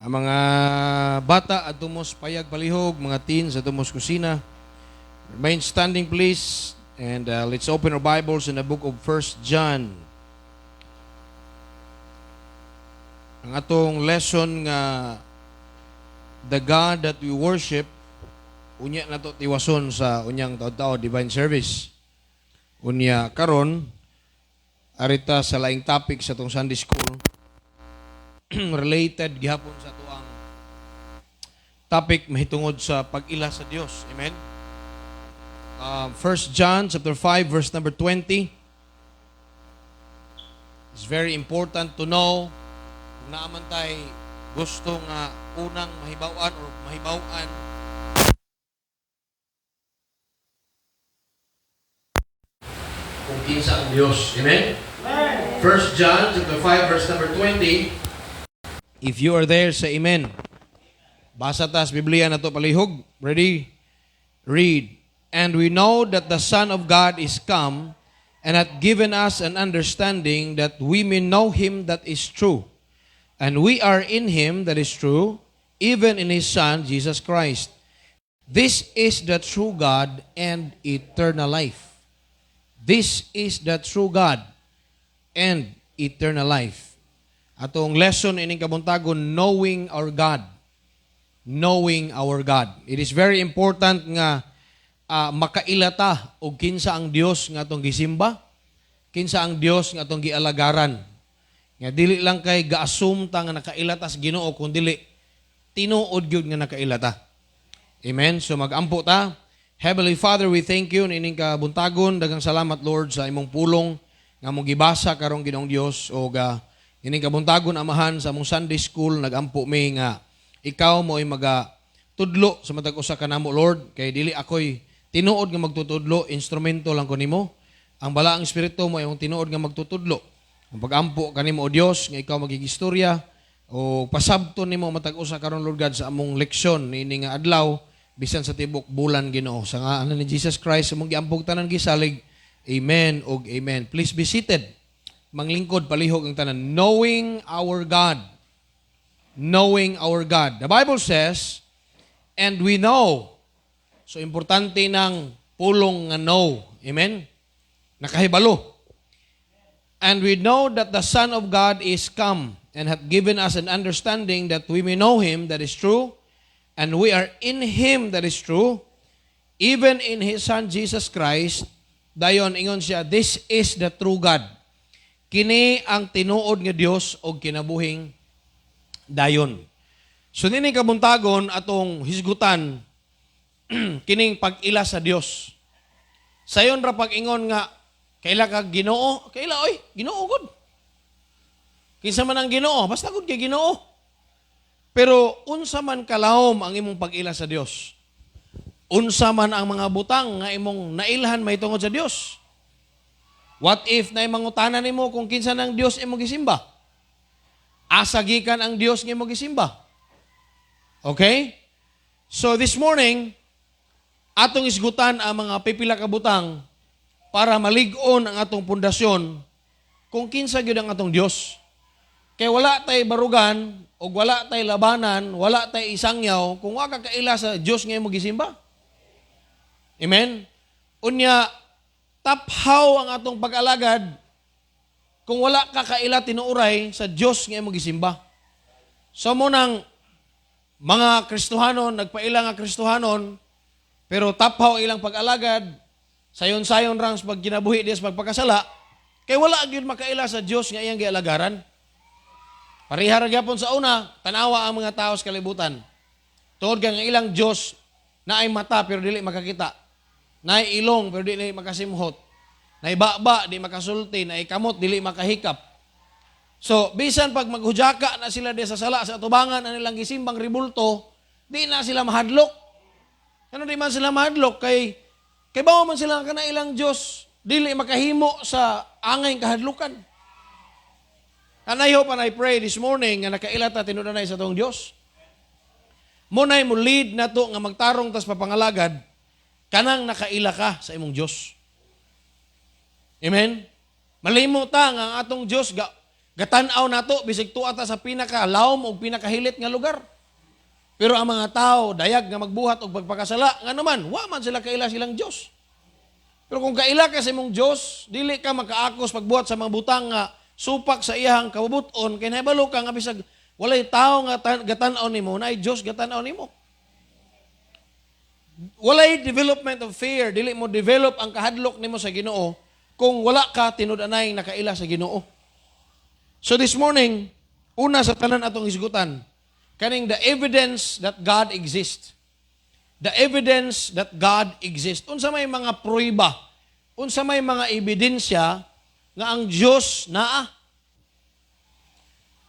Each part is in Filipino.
Ang mga bata at tumos payag palihog, mga teens at tumos kusina. Remain standing please, and let's open our Bibles in the book of 1 John. Ang atong lesson nga the God that we worship, unya na to tiwason sa unyang taod-taod divine service. Unya karon arita sa laing topic sa tong Sunday school related gihapon sa tuang topic mahitungod sa pag-ila sa Dios. Amen. 1 John chapter 5 verse number 20. It's very important to know kung naaman tay gusto nga unang mahibawan or mahibawan kung kinsa ang Dios. Amen. 1 John chapter 5 verse number 20. If you are there, say amen. Basa tas Biblia na to palihog. Ready? Read. And we know that the Son of God is come and hath given us an understanding that we may know Him that is true. And we are in Him that is true, even in His Son, Jesus Christ. This is the true God and eternal life. This is the true God and eternal life. Atong lesson ining kabuntagon, knowing our God. Knowing our God. It is very important nga makailata og kinsa ang Dios nga atong gisimba, kinsa ang Dios nga atong gialagaran. Nga dili lang kay gaassume ta nga nakailata sa Ginoo, kun dili tinuod gyud nga nakailata. Amen. So magampo ta. Heavenly Father, we thank you ining kabuntagon. Daghang salamat Lord sa imong pulong nga mong gibasa karong Ginoong Dios o ining kabuntagon amahan sa among Sunday school. Nagampo mi nga ikaw mo ay magatudlo sa matag usa kanamo Lord, kay dili ako'y tinuod nga magtutudlo, instrumento lang ko nimo. Ang balaang espiritu mo ay yung tinuod nga magtutudlo. Ang pagampo kanimo o Dios nga ikaw magigistorya o pasabton nimo matag usa karon Lord God sa among leksyon ini nga adlaw bisan sa tibok bulan Ginoo. Sa ngalan ni Jesus Christ among giampog tanan gisalig. Amen og amen. Please be seated. Manglingkod palihog ang tanan. Knowing our God. Knowing our God. The Bible says, and we know. So, importante ng pulong nga know. Amen? Nakahibalo. And we know that the Son of God is come and hath given us an understanding that we may know Him that is true, and we are in Him that is true, even in His Son Jesus Christ. Dayon, ingon siya, this is the true God. Kini ang tinuod nga Dios og kinabuhing dayon. So nini kabuntagon atong hisgutan kining pag-ila sa Dios. Sayon ra pag-ingon nga kaila ka Ginoo, kaila oy, Ginoo gud. Kinsa man ang Ginoo, basta gud kay Ginoo. Pero unsa man kalahom ang imong pag-ila sa Dios? Unsa man ang mga butang nga imong nailhan mahitungod sa Dios? What if na mangutanan nimo kung kinsa nang Dios imong gisimba? Asa gikan ang Dios nga imong gisimba? Okay? So this morning, atong isgutan ang mga pipila ka butang para malig-on ang atong pundasyon kung kinsa gyud ang atong Dios. Kay wala tay barugan o wala tay labanan, wala tay isangyaw kung wa ka kaila sa Dios nga imong gisimba. Amen? Unya, taphaw ang atong pag-alagad kung wala ka kaila tinuuray sa Dios nga imong gisimba. So mo nang mga Kristohanon, nagpaila nga Kristohanon, pero taphaw ilang pag-alagad, sayon-sayon rang sa pagkinabuhi diya sa pagpakasala, kay wala gyud makaila sa Dios nga iyang gialagaran. Pareha ra gyapon sa una, tanawa ang mga tao sa kalibutan. Tungod kay nga ilang Dios na ay mata pero dili makakita. Naay ilong pero dili makasimhot. Naibaba, di makasulti, naikamot, dili makahikap. So, bisan pag maghujaka na sila di sa sala, sa atubangan na nilang gisimbang ribulto, di na sila mahadlok. Ano di man sila mahadlok? Kay bawa man sila ka na ilang Diyos, dili makahimo sa angay kahadlukan. And I hope and I pray this morning nga nakailata tinunay sa tong Diyos. Munay mo lead na to nga magtarong tas papangalagad, kanang nakaila ka sa imong Diyos. Amen? Malimot ta nga ang atong Diyos Gatan-aw nato bisig tuwa ta sa pinakalawom o pinakahilit nga lugar. Pero ang mga tao dayag nga magbuhat og pagpakasala nga naman, wa man sila kaila silang Dios. Pero kung kaila ka sa imong Dios, dili ka makaakos pagbuhat sa mga butang nga supak sa iyang kabubuton, kay nahibalo ka nga bisag walay tao nga gatan-aw nimo, naay Dios gatan-aw nimo. Walay development of fear, dili mo develop ang kahadlok nimo sa Ginoo kung wala ka tinud-anay nakaila sa Ginoo. So this morning, una sa tanan atong isgutan, kaning the evidence that God exists. The evidence that God exists. Unsa may mga pruiba, unsa may mga ebidensya nga ang Dios naa.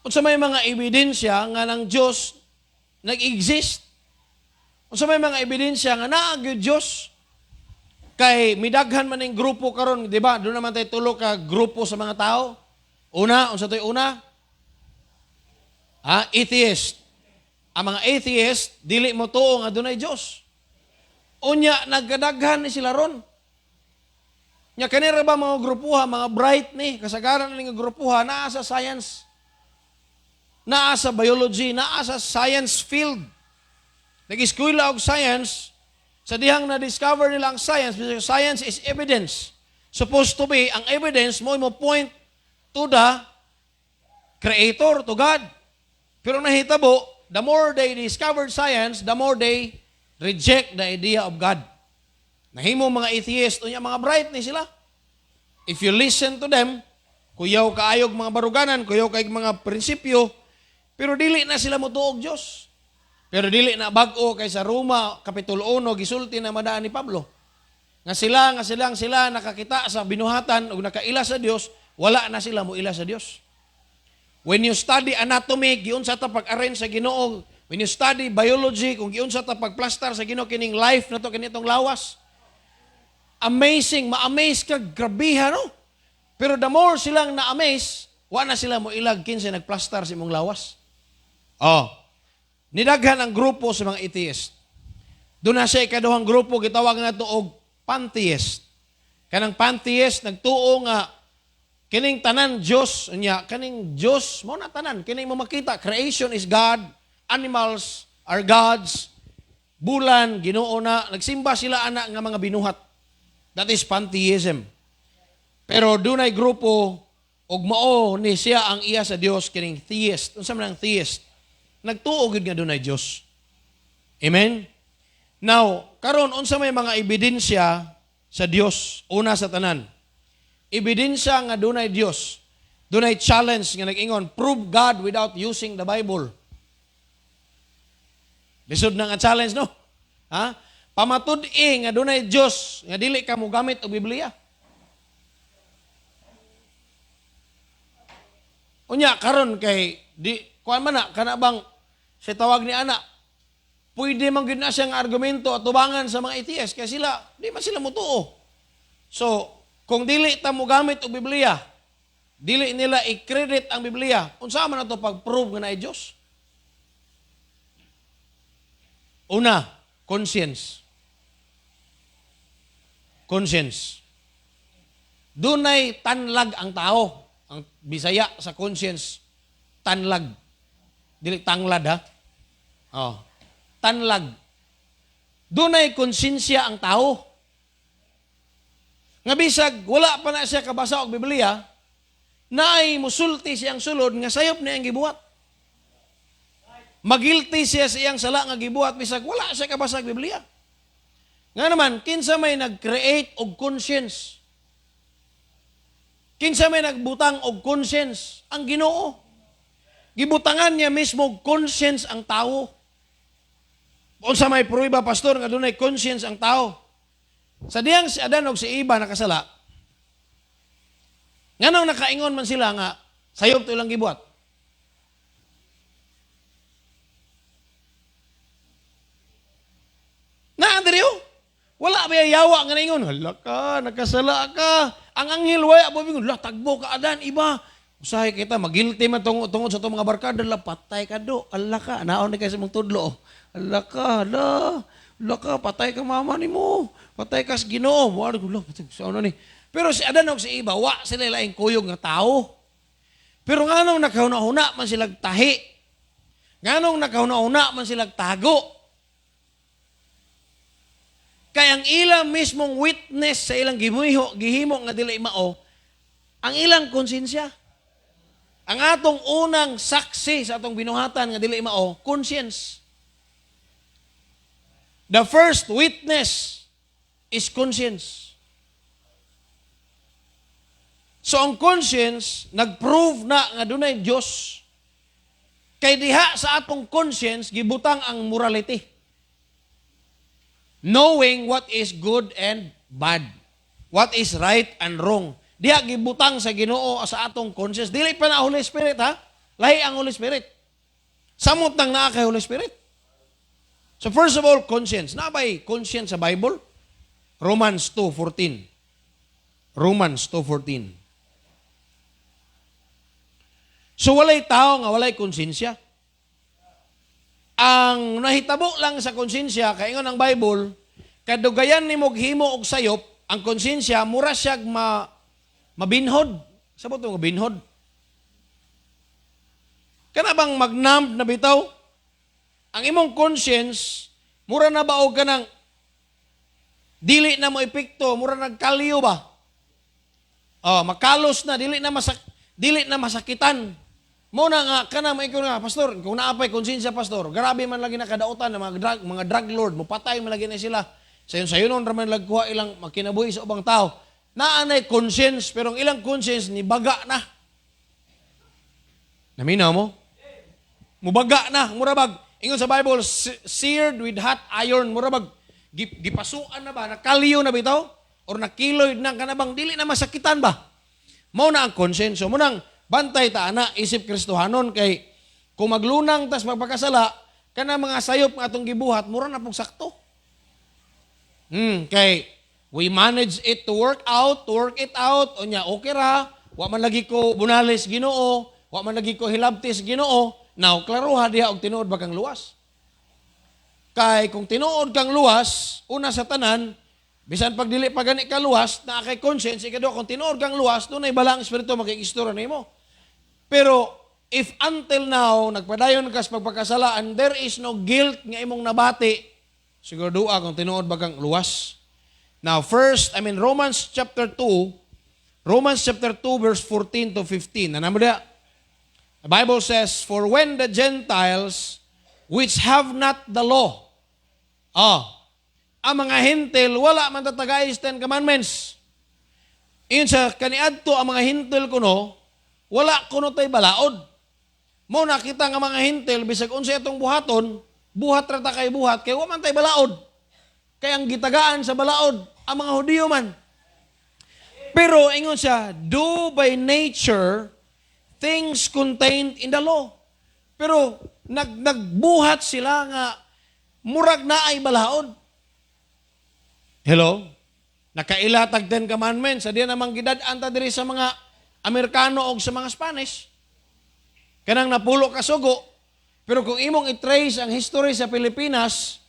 Unsa may mga ebidensya nga ang Dios nag-exist. Unsa may mga ebidensya nga naa gyud Dios. Kay midaghan man ning grupo karon, di ba? Doon naman tayo tulo ka grupo sa mga tao. Una, unsa toy una? Atheist. Ang mga atheist, dili mo tuo nga dunay Dios. Unya, nagkadaghan ni sila ron. Nya kanira ba mga grupuha, mga bright ni, kasagaran ni nga grupuha, naa sa science, naa sa biology, naa sa science field. Nag-eskwela og science, sa dihang na-discover nila ang science, because science is evidence. Supposed to be, ang evidence mo point to the Creator, to God. Pero nahitabo, the more they discovered science, the more they reject the idea of God. Nahimo mga atheist, unya mga bright ni sila. If you listen to them, kuyaw kaayog mga baruganan, kuyaw kaayog mga prinsipyo, pero dili na sila motuog Diyos. Pero dili na bag-o kay sa Roma, Kapitulo 1, gisulti na madaan ni Pablo. Nga sila nakakita sa binuhatan o nakaila sa Diyos, wala na sila mo ila sa Diyos. When you study anatomy, giunsa ta pag-arrange sa Ginoo. When you study biology, kung giunsa ta pagplastar sa Ginoo kining life na to kinitong lawas. Amazing, ma-amaze ka, grabiha no? Pero the more silang na-amaze, wa na sila mo ilag kinsa nagplastar sa imong lawas. Nidaghan ang grupo sa mga atheist. Doon na siya ikaduhang grupo, gitawag nga ito og pantheist. Kanang pantheist, nagtuo nga kining tanan Diyos, kaning Diyos, mo na tanan, kining mo makita, creation is God, animals are gods, bulan, Ginoo na, nagsimba sila anak nga mga binuhat. That is pantheism. Pero dunay grupo, og mao ni siya ang iya sa Dios, kining theist. Unsa man ang theist? Nagtuo gid nga dunay Dios. Amen? Now, karon unsa may mga ebidensya sa Dios, una sa tanan. Ebidensya nga dunay Dios. Dunay challenge nga nag-ingon, prove God without using the Bible. Lisod na nga challenge, no? Pamatud-i nga dunay Dios nga dili ka mo gamit og Biblia. Unya karon kay kuan man na kana bang si tawag ni ana, pwede man gyud na siya nga argumento at tubangan sa mga atheist kay sila di man sila mutuo. So, kung dili ta mo gamit og Biblia, dili nila i-credit ang Biblia, unsa man ato pag-prove nga naay Dios? Una, conscience. Conscience. Dunay tanlag ang tao. Ang Bisaya sa conscience, tanlag. Dili tanglad ha. Tanlag. Dunay konsensya ang tao. Nga bisag, wala pa na siya kabasa og Biblia, naay musulti siyang sulod nga sayop na ang gibuhat. Magilty siya sa iyang sala nga gibuhat, bisag wala siya kabasa og Biblia. Nga naman, kinsa may nag-create og conscience. Kinsa may nagbutang og conscience, ang Ginoo. Gibutangan niya mismo og conscience ang tao. Unsa may pruiba, pastor, nga dunay conscience ang tao. Sa diyang si Adan o si Eva nakasala, nga nang nakaingon man sila nga, sayop to ilang gibuhat. Andrew, wala ba yawa nga naingon, hala ka, nakasala ka. Ang anghel, waya, bobingon, tagbo ka Adan, iba. Usahay kita, magilty man tungod sa itong mga barkada, patay ka do, hala ka, naon ni kayo sa mong tudlo. Hala ka, patay ka mama ni mo. Patay ka sa Ginoo. Pero si Adan o si Eva, wa sila laing kuyog nga tao. Pero nganong nakahuna-huna man silang tahi. Nganong nakahuna-huna man silang tago. Kaya ang ilang mismong witness sa ilang gihimo nga dili mao, ang ilang konsensya. Ang atong unang saksi sa atong binuhatan nga dili mao, conscience. The first witness is conscience. So ang conscience, nag-prove na nga dunay Diyos. Kay diha sa atong conscience, gibutang ang morality. Knowing what is good and bad. What is right and wrong. Diha gibutang sa Ginoo sa atong conscience. Dili pa na Holy Spirit ha. Lahi ang Holy Spirit. Samot nang naa kay Holy Spirit. So first of all, conscience. Nabay conscience sa Bible? Romans 2:14. Romans 2:14. So walay tao nga walay konsensya. Ang nahitabo lang sa konsensya, kaingon ang Bible, kadugayan ni mo himo og sayop, ang konsensya mura siyag mabinhod. Sabot mo binhod. Kana bang magnamp na bitaw? Ang imong conscience, mura na ba og kanang dili na mo epekto, mura nagkalyo ba? Oh, makalos na, dili na masakitan. Muna nga, kana mo ikaw nga, pastor, kung naapay konsensya, pastor, grabe man lagi nakadautan ng mga drug lord, mupatay man lagi na sila. Sayon-sayonon raman lagkuha ilang makinabuhi sa ubang tao. Naanay conscience, pero ang ilang conscience, nibaga na. Naminaw mo? Mubaga na, murabag. Ingon sa Bible, seared with hot iron, murabag. Gipasuan na ba? Nakaliyo na bitaw? Or nakiloy na kanabang dili na masakitan ba? Mao na ang conscience. So, munang bantay ta na isip Kristohanon kay kung maglunang tas magpakasala kana mga sayop nga atong gibuhat mura na pug sakto. Kay we manage it to work it out unya okay ra, wa man lagi ko bunalis Ginoo, wa man lagi ko hilabtis Ginoo. Now klaruha diha og tinuod ba kang luwas. Kay kung tinuod kang luwas, una sa tanan bisan pag dili pa gani ka luwas na kay conscience ikado kung tinuod kang luwas dunay balang espiritu makikistora nimo. Pero, if until now, nagpadayon ka sa pagpakasala and there is no guilt nga imong nabati, siguro dua kung tinuod bagang luwas. Now, Romans chapter 2 verse 14 to 15. Nanamo dia? The Bible says, for when the Gentiles, which have not the law, ang mga hintil, wala man tatagay sa 10 commandments. Iyon sa kaniadto ang mga hintil kuno, wala kuno tay balaod. Mo nakita nga mga hintil bisag unsa itong buhaton, buhat ra ta kay buhat kay wa man tay balaod. Kay ang gitagaan sa balaod ang mga Hudiyo man. Pero ingon siya, do by nature things contained in the law. Pero nagbuhat sila nga murag na ay balaod. Hello? Nakailatag 10 commandments, sa diyan namang gidad-an ta diri sa mga Amerikano o sa mga Spanish. Kanang napulo ka sugo. Pero kung imong i-trace ang history sa Pilipinas,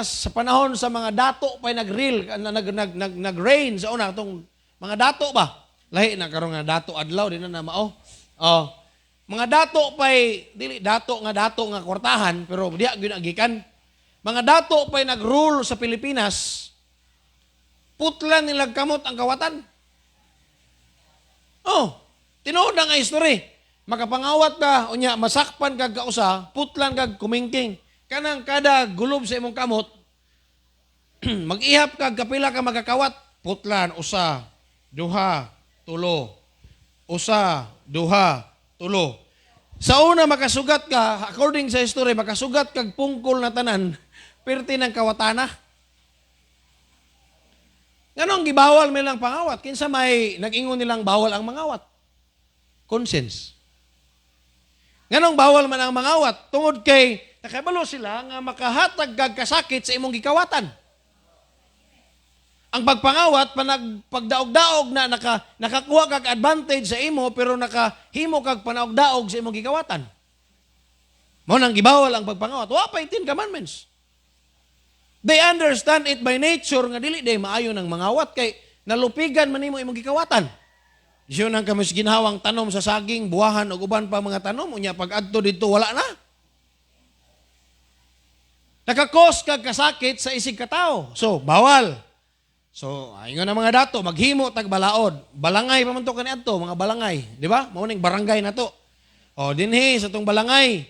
sa panahon sa mga dato pa'y nag-reign sa una, itong mga dato ba? Lahi na karon nga dato adlaw, di na mao. Mga dato pa'y, dili dato nga kwartahan, pero diya ginagikan. Mga dato pa'y nag-rule sa Pilipinas, putlan nilang kamot ang kawatan. Tinuod na nga history. Makapangawat ka, unya, masakpan kag kausa, putlan kag kumingking. Kanang kada gulob sa imong kamot, mag-ihap kag kapila ka magkakawat, putlan, usa, duha, tulo. Usa, duha, tulo. Sa una makasugat ka, according sa history, makasugat kag pungkol na tanan, perti ng kawatana. Ganong gibawal may lang pangawat? Kinsa may nag-ingon nilang bawal ang mangawat? Conscience. Ganong bawal man ang mangawat? Tungod kay, nakabalo sila nga makahatag kag kasakit sa imong gikawatan. Ang pagpangawat, pagdaog-daog na nakakuha kag advantage sa imo, pero nakahimo kag panaog-daog sa imong gikawatan. Mao nang gibawal ang pagpangawat. Wa pa 10 commandments. They understand it by nature nga dili day maayo ng mangawat kay nalupigan man nimo imong gikawatan. Siya nang kami ginhawang tanom sa saging, buwahan o uban pa mga tanom, unya pag adto dito wala na. Nakakos kag kasakit sa isig katao. So, bawal. So, ingon na mga dato, maghimo tag balaod. Balangay pa man to kaniadto, mga balangay, di ba? Mao ning barangay na to. O dinhi sa tong balangay,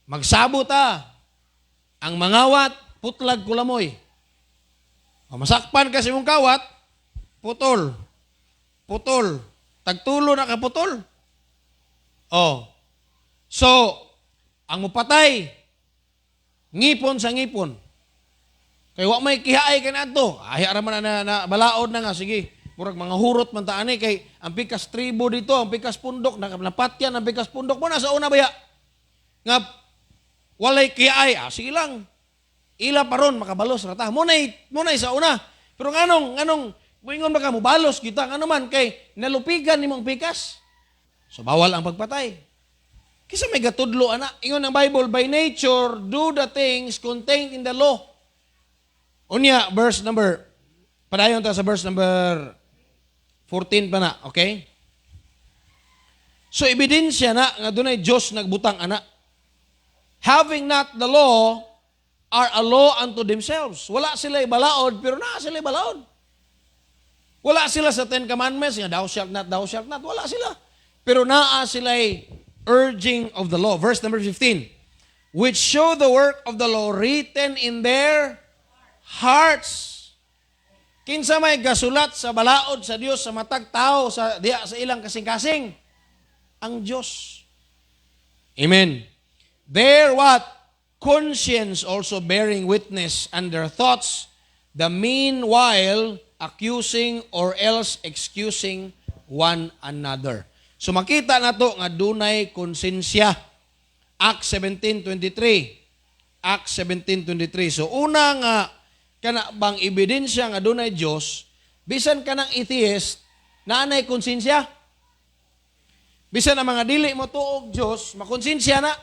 magsabot ta. Ang mangawat, putlag kulamoy. O masakpan kasi mong kawat, putol. Putol. Tagtulo na kaputol. O. So, ang mupatay, ngipon sa ngipon. Kaya wa may kihaay ka na ito. Ay, araman na balaod na nga. Sige, murag mga hurot man taani. Kay ang pikas tribo dito, ang pikas pundok, napatyan ang pikas pundok mo, nasa una baya. Nga, walay kihaay. Sige lang. Ila paron, makabalos rata. Munay sa una. Pero nganong, buingon ba ka mo, balos kita. Ano man, kay nalupigan ni mong pikas. So, bawal ang pagpatay. Kisa may gatudlo, anak. Ingon ang Bible, by nature, do the things contained in the law. Unya, padayon ta sa verse number 14 pa na, okay? So, ebidensya na, nga dunay Diyos nagbutang, anak. Having not the law, are a law unto themselves. Wala sila balaod, pero naa sila balaod. Wala sila sa Ten Commandments, nga thou shalt not, thou shalt not. Wala sila. Pero naa sila urging of the law. Verse number 15. Which show the work of the law written in their hearts. Kinsa may gasulat sa balaod sa Dios sa matag tao sa ilang kasing-kasing? Ang Dios. Amen. Their what? Conscience also bearing witness, and their thoughts, the meanwhile accusing or else excusing one another. So makita na to nga dunay konsensya. Acts 17:23. Acts 17:23. So una nga kana bang ebidensya nga dunay Dios, bisan kanang atheist naanay konsensya. Bisan ang mga dili mo tuog Dios, makonsensya na.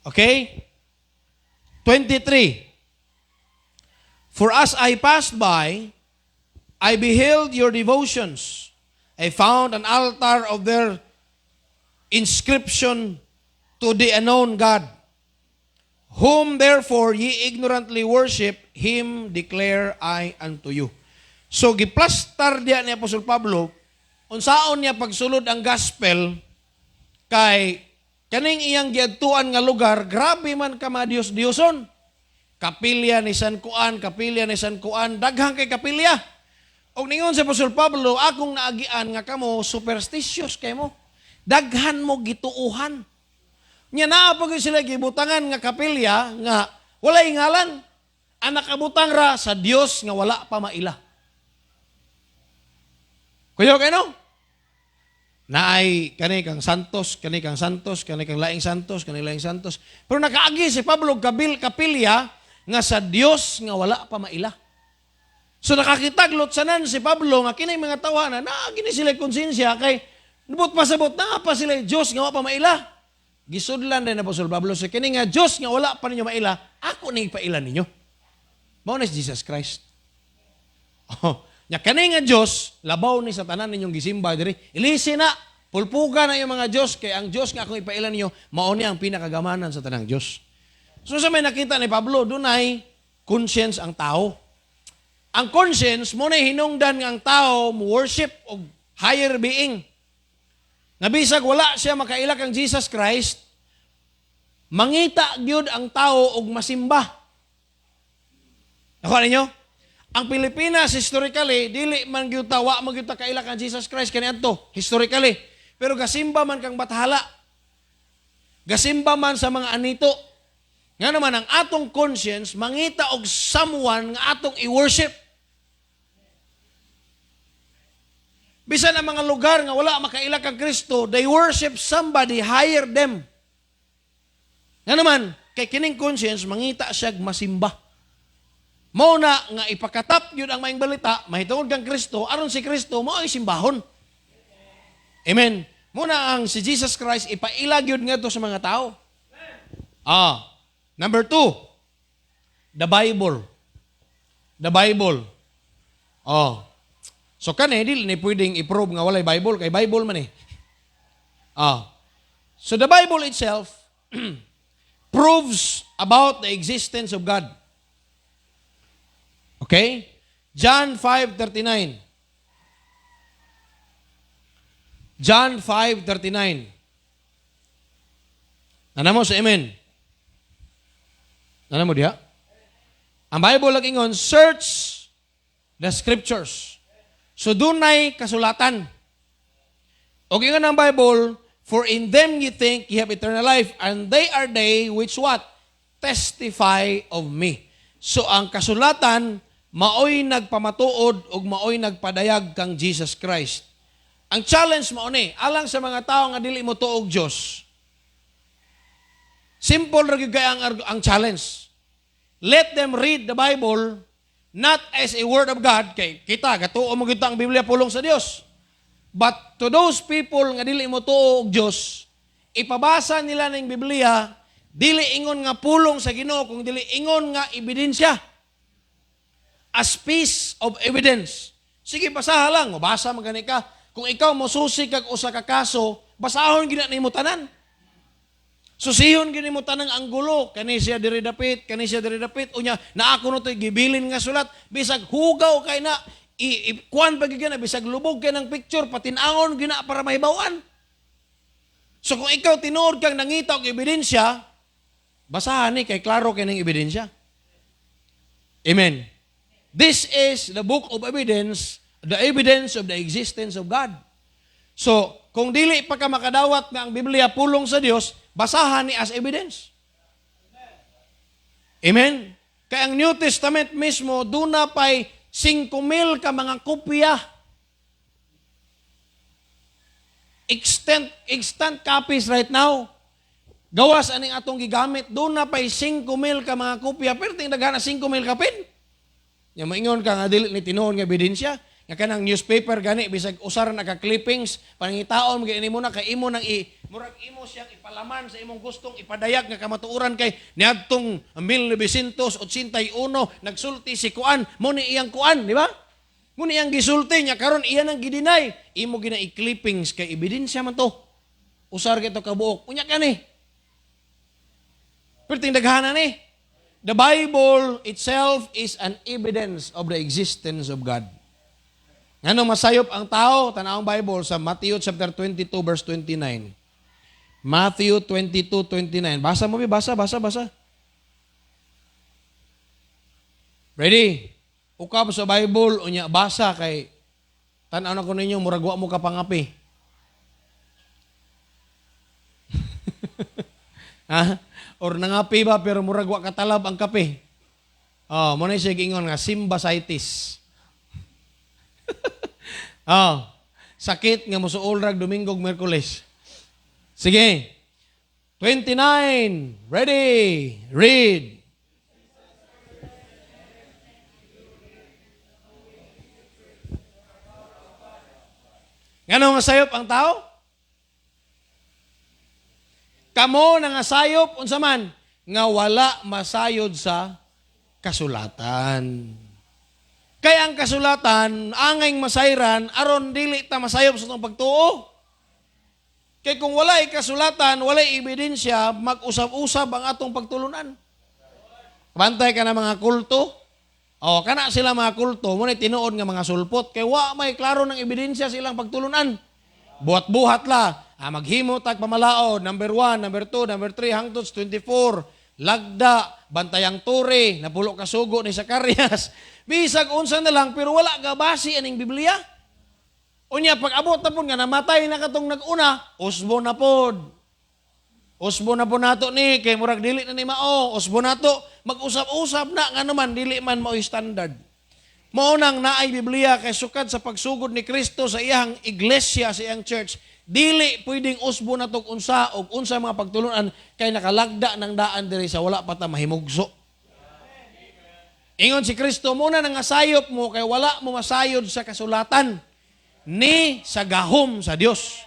Okay? 23. For as I passed by, I beheld your devotions. I found an altar of their inscription to the unknown God. Whom therefore ye ignorantly worship, him declare I unto you. So, giplastar diya ni Apostol Pablo, unsaon niya pagsulod ang gospel, kay kaning iyang giadtuan nga lugar, grabe man ka mga Diyos-Diyoson. Kapilya ni San Juan, daghang kay kapilya. Og ningon sa Apostol Pablo, akong naagian nga kamo superstitious kay mo. Daghan mo gituuhan. Nya naa pag sila gibutangan nga kapilya nga walay ngalan. Ang nakabutang ra sa Dios nga wala pa maila. Kuyo kay no? Naay kani kang santos, kani kang laing santos, kani laing santos. Pero nakaagi si Pablo kapilya nga sa Dios nga wala pa maila. So nakakitaglot sanan si Pablo nga kinay mga tawanan na gini sila konsensya kay nubot pasabot na pa sila Dios nga wala pa maila. Gisudlan din na Apostol Pablo sa kini nga Dios nga wala pa ninyo maila, ako ning paila ninyo. Mao na si Jesus Christ. Nya kani nga Dios labaw ni sa tanan ninyong gisimba diri. Ilisi na pulpuga na yung mga Dios kay ang Dios nga akong ipaila ninyo mao ni ang pinakagamanan sa tanang Dios. So sa may nakita ni Pablo dunay conscience ang tao. Ang conscience mo na hinungdan nga ang tao mo worship og higher being. Nga bisag wala siya makaila kang Jesus Christ, mangita gyud ang tao og masimba. Nakuha ninyo? Ang Pilipinas historically dili man gyud wa man gyud kaila kang Jesus Christ kaniadto historically. Pero gasimba man kang Bathala. Gasimba man sa mga anito. Nga naman ang atong conscience mangita og someone nga atong i-worship. Bisan ang mga lugar nga wala makaila kang Kristo, they worship somebody higher them. Nga naman, kay kining conscience, mangita siya masimba. Mao na nga ipakatap yun ang maing balita, mahitungod kang Kristo, aron si Kristo, mao ay simbahon. Amen. Muna ang si Jesus Christ, ipailag yun nga to sa mga tao. Number 2, the Bible. The Bible. So kani dili ni pwedeng i-prove nga walay Bible kay Bible man eh. So the Bible itself proves about the existence of God. Okay? John 5:39. John 5:39. Nanamo sa amen. Nanamo diha? Ang Bible nag-ingon, search the scriptures. So dunay kasulatan. O ingon ang Bible, for in them ye think ye have eternal life, and they are they which what? Testify of me. So ang kasulatan, maoy nagpamatuod o maoy nagpadayag kang Jesus Christ. Ang challenge mo ni, alang sa mga tao nga dili mo tuog Dios. Simple ra gyud kay ang challenge. Let them read the Bible not as a word of God, kay kita gatuo mo gyud ang Biblia pulong sa Dios. But to those people nga dili mo tuo og Dios, ipabasa nila ning Biblia, dili ingon nga pulong sa Ginoo, kung dili ingon nga ebidensya. As piece of evidence. Sige, basaha lang, mabasa magani ka. Kung ikaw mosusi kag usa ka kaso, basahon gid nimo tanan. Susihon gid nimo tanang anggulo, kani siya diri dapit, kani siya diri dapit, unya naa kuno toy gibilin nga sulat, bisag hugaw kay na kuan pag na bisag lubog kay ng picture, patin-angon gina para mahibawan. So kung ikaw tinuod kang nangita og ebidensya, basahan ni kay klaro kay ning ebidensya. Amen. This is the book of evidence, the evidence of the existence of God. So, kung dili pa ka makadawat nga ang Biblia pulong sa Dios, basahan ni as evidence. Amen. Kaya ang New Testament mismo, doon na pa'y 5,000 ka mga kopya. Extant copies right now. Gawas aning atong gigamit, doon na pa'y 5,000 ka mga kopya. Pero tingdagan na 5,000 kapin. Yang maingon ka nga dili ni tinuon nga ebidensya. Nga kanang newspaper gani bisag usar na ka clippings pangitaon gani mo na kay imo nang murag imo siyang ipalaman sa imong gustong ipadayag nga kamatuoran kay niadtong 1981 nagsulti si kuan mo ni iyang kuan, di ba? Mo ni iyang gisulti nya karon iya nang gidinay, imo gina i-clippings kay ebidensya man to. Usar kay to kabuok. Unya kani. Perting daghanan ni. The Bible itself is an evidence of the existence of God. Ano masayop ang tao? Tanawang Bible sa Matthew chapter 22 verse 29. Matthew 22:29. Basa mo, basa. Ready? Ukab sa Bible, unya basa kay tanaw na ko ninyo, muragwa mo kapangapi. Ha? Or nangapi ba pero muragwa katalab ang kape. Oh, mo na siya gingon nga simbasitis. Sakit nga musuol rag Domingo ug Miyerkules. Sige. 29. Ready? Read. Ngano nga sayop ang tao? Kamo nangasayop unsa man nga wala masayod sa kasulatan. Kaya ang kasulatan angay masayran aron dili ta masayop sa tong pagtuo. Kay kung wala kasulatan, wala ebidensya, mag-usab-usab ang atong pagtulunan. Bantay ka na mga kulto. O kana sila mga kulto, mo ni tinuod nga mga sulpot kay wa may klaro ng ebidensya silang pagtulunan. Buhat-buhat la. Maghimo tag pamalaod, number 1, number 2, number 3, hangtod 24, lagda, bantayang turi, napulo kasugo ni Zacarias. Bisag unsa na lang, pero wala ka basi aning Biblia. Unya, pag abot na po nga, namatay na katong nag-una, usbo na po. Usbo na po nato ni, kay murag dili na ni mao, usbo nato, mag-usap-usap na, nga naman, dili man mao standard. Maunang naay Biblia kay sukad sa pagsugod ni Kristo sa iyang iglesia, sa iyang church, dili pwedeng usbo na tog unsa o unsa mga pagtulunan kay nakalagda ng daan diri sa wala pa ta mahimugso. Ingon si Kristo, muna nangasayop mo kay wala mo masayod sa kasulatan ni sa gahom sa Dios.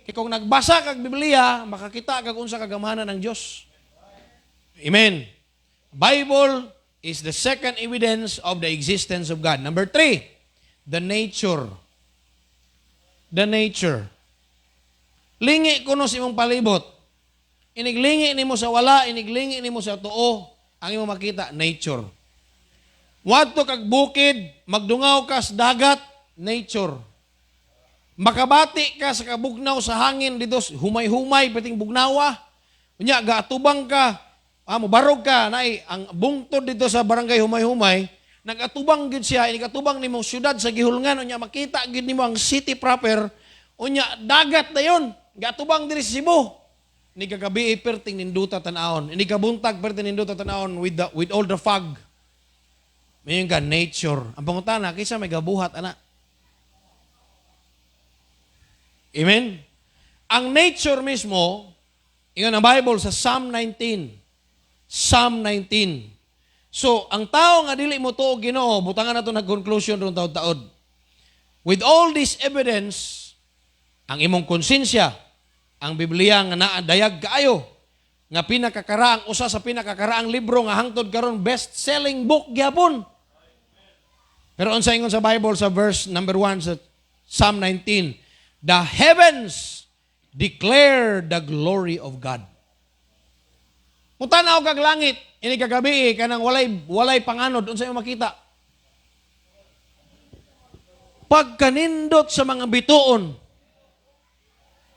Kay kung nagbasa kag Biblia, makakita kag unsa kagamahanan ng Dios. Amen. Bible is the second evidence of the existence of God. Number 3, The nature. The nature. Lingi kuno sa imong palibot. Iniglingi nimo sa wala, iniglingi nimo sa tuo, ang imong makita, nature. Wadto kag bukid, magdungaw ka sa dagat, nature. Makabati ka sa kabugnaw sa hangin dito, humay-humay, pating bugnawa. Unya, gaatubang ka, mubarog ka, ang bungtod dito sa barangay humay-humay, nagatubang gid siya, inigatubang nimo syudad sa gihulngan, unya makita gid nimo ang city proper, unya dagat na yon, gatubang diri sa Cebu. Ini kagabi perting ninduta tanahon. Ini kabuntag perting ninduta tanahon with all the fog. Mayon ka nature. Ang pangutana kaysa may gabuhat ana. Amen. Ang nature mismo, ingon ang Bible sa Psalm 19. Psalm 19. So, ang tao nga dili mo tuo Ginoo, butangan nato nag-conclusion ron taud-taud. With all this evidence, ang imong konsensya, ang Biblia nga naadayag kaayo, nga pinakakaraang, usa sa pinakakaraang libro nga hangtod karon best-selling book gyapon. Pero unsa ingon sa Bible sa verse number 1 sa Psalm 19, the heavens declare the glory of God. Mutanaw kag langit, ini kagabi kanang walay panganod unsa imong makita. Pagkanindot sa mga bituon,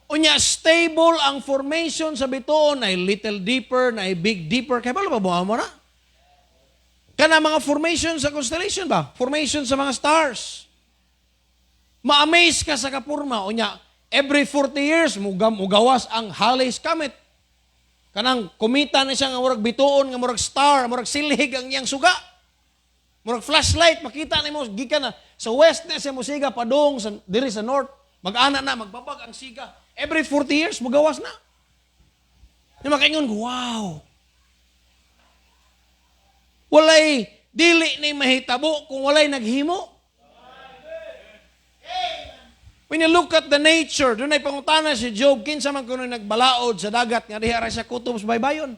unya stable ang formation sa bituon, ay little deeper, na big deeper. Kaya ba mo na? Kana mga formation sa constellation ba? Formation sa mga stars. Ma-amaze ka sa kapurma. Unya, every 40 years, mugawas ang Halley's Comet. Kanang kumita na siya nga murag bituon, nga murag star, murag silhig ang iyang suga. Murag flashlight, makita ni mo, gikan na sa west na siya musiga, padong, diri sa north. Mag-ana na, magbabag ang siga. Every 40 years, magawas na. Yung makaingon, wow. Walay, dili ni mahitabo kung walay naghimo. When you look at the nature, doon ay pangutana si Job, kinsa man kuno nagbalaod sa dagat, nga diha ra siya kutob sa baybayon.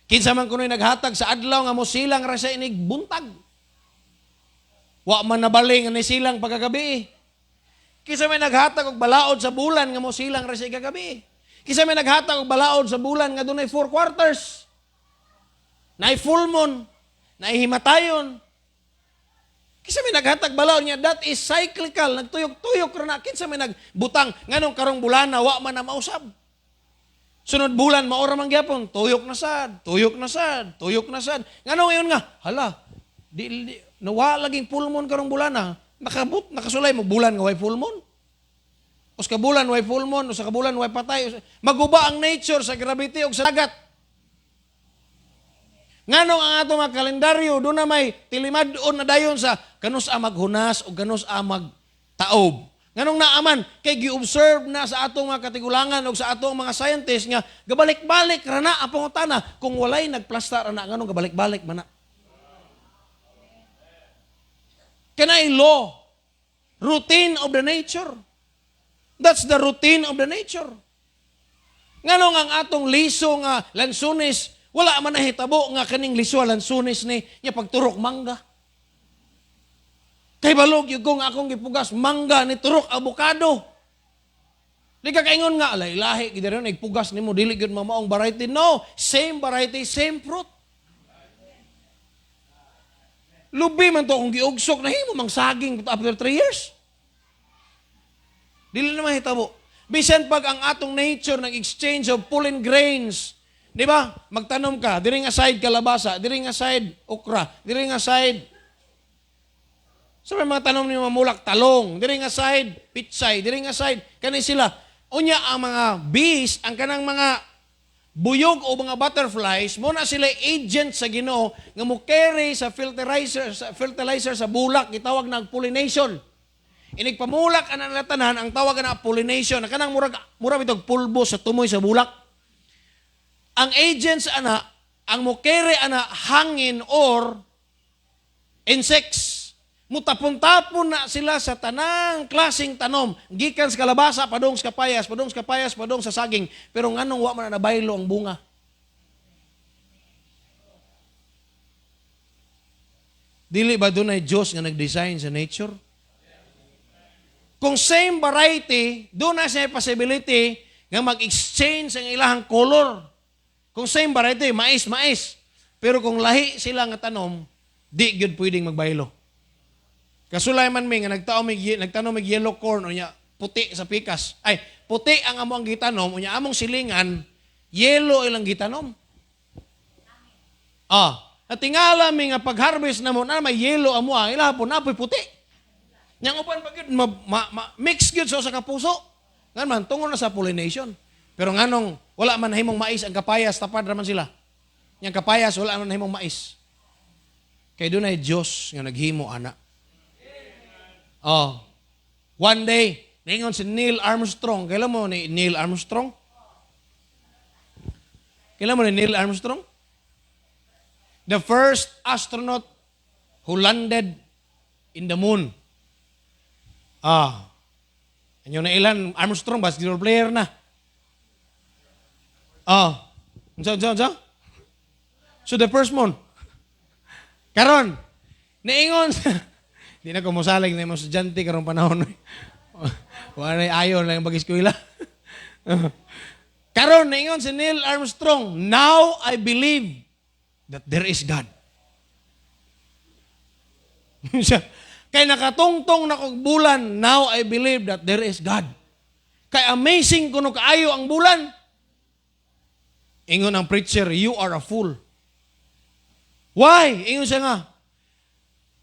Kinsa man kuno naghatag sa adlaw, nga mosilang ra siya inig buntag. Wa man nabaling ni silang pagkagabi. Kisa may naghatag og balaod sa bulan nga mo silang ra siya kagabi. Kisa may naghatag og balaod sa bulan nga dunay 4 quarters. Naay full moon, naay himatayon. Kisa may naghatag balaod niya, that is cyclical, nagtuyok-tuyok ra na. Kinsa may nagbutang nganong karong bulan na wa man na mausab. Sunod bulan mao ra man gyapon, tuyok na sad, tuyok na sad, tuyok na sad. Nganong iyon nga, hala, nawa laging full moon karong bulan na. Nakasulay mo bulan nga way full moon. O sa bulan way full moon, o sa bulan way patay. Maguba ang nature sa gravity o sa dagat. Nganong ang ato mga kalendaryo, doon na may tilimadon na dayon sa kanus a maghunas o kanus a magtaob. Nganong naaman, kay gi-observe na sa atong mga katigulangan o sa atong mga scientists nga, gabalik-balik ra na ang pangutana, kung walay nagplastar na, nganong gabalik-balik man na. Kanay law, routine of the nature. That's the routine of the nature. Nganong ang atong liso nga lansunis, wala man nahitabo nga kaning liso lansunis ni nya pagturok mangga. Kay balog yung kung akong gipugas mangga ni turok avocado. Di ka kaingon nga lahi gid ron nagpugas nimo dili gyud mamaong variety. No, same variety, same fruit. Lubi man to kung giugsok na himo mang saging after 3 years. Dili na mahitabo. Bisan pag ang atong nature nag-exchange of pollen grains, di ba? Magtanom ka, diri nga side kalabasa, diri nga side okra, diri nga side sa mga tanom ni mamulak talong, diri nga side pitsay, diri nga side kani sila. Unya ang mga bees, ang kanang mga buyog o mga butterflies, mo na sila agent sa Ginoo nga mo carry sa fertilizer sa bulak, gitawag na pollination. Inigpamulak ang natanan, ang tawag na pollination. Kanang murag itong pulbo sa tumoy sa bulak. Ang agents ana, ang mo carry ana hangin or insects. Mutapon-tapon na sila sa tanang klaseng tanom. Gikan sa kalabasa, padong sa kapayas, padong sa saging. Pero nganong wa man na nabaylo ang bunga. Dili ba doon ay Diyos nga nag-design sa nature? Kung same variety, doon na siya possibility nga mag-exchange ang ilahang color. Kung same variety, mais. Pero kung lahi sila nga tanom, di gyud pwedeng magbaylo. Kasulay man mi nga nagtanom mig yellow corn o nya puti sa pikas. Ay, puti ang among gitanom, o nya among silingan, yellow ilang gitanom. Natingala mi nga pag-harvest na mo na may yellow amo ang ilahapon na puti. Yang upan pag yun, mix yun sa kapuso. Nga man, tungkol na sa pollination. Pero nganong, wala man himong mais ang kapayas, tapad raman sila. Yang kapayas, wala man himong mais. Kaya doon ay Diyos nga naghimo, anak. One day, ningon si Neil Armstrong. Kailan mo ni Neil Armstrong? Kailan mo ni Neil Armstrong? The first astronaut who landed in the moon. Anyo na ilan, Armstrong, basketball player na. So the first one. Karon, naingon, di na kumusalig na yung mga estudyante karong panahon. Wala na ayon lang yung bag-eskwela. Karon, naingon si Neil Armstrong, now I believe that there is God. Kay nakatungtong na kong bulan, now I believe that there is God. Kay amazing kuno kaayo ang bulan. Ingon ang preacher, you are a fool. Why? Ingon siya nga,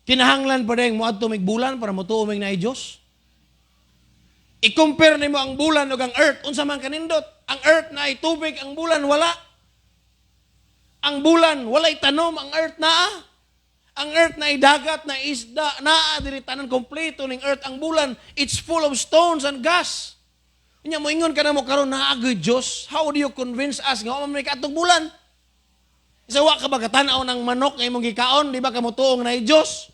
kinahanglan pa rin mo adto mig bulan para mo tuumig na Diyos. I-compare nimo ang bulan ug ang earth, unsa man kanindot. Ang earth na ay tubig, ang bulan wala. Ang bulan walay tanom, ang earth naa. Ang earth na dagat, na isda, naa, dili tanan kompleto ning earth. Ang bulan, it's full of stones and gas. Inya mo ingon ka na mo karon naa gyud Dios. How do you convince us nga wa man may katong bulan? Isa wa ka ba katanaw ng manok nga imong gikaon, di ba ka motuong na Dios?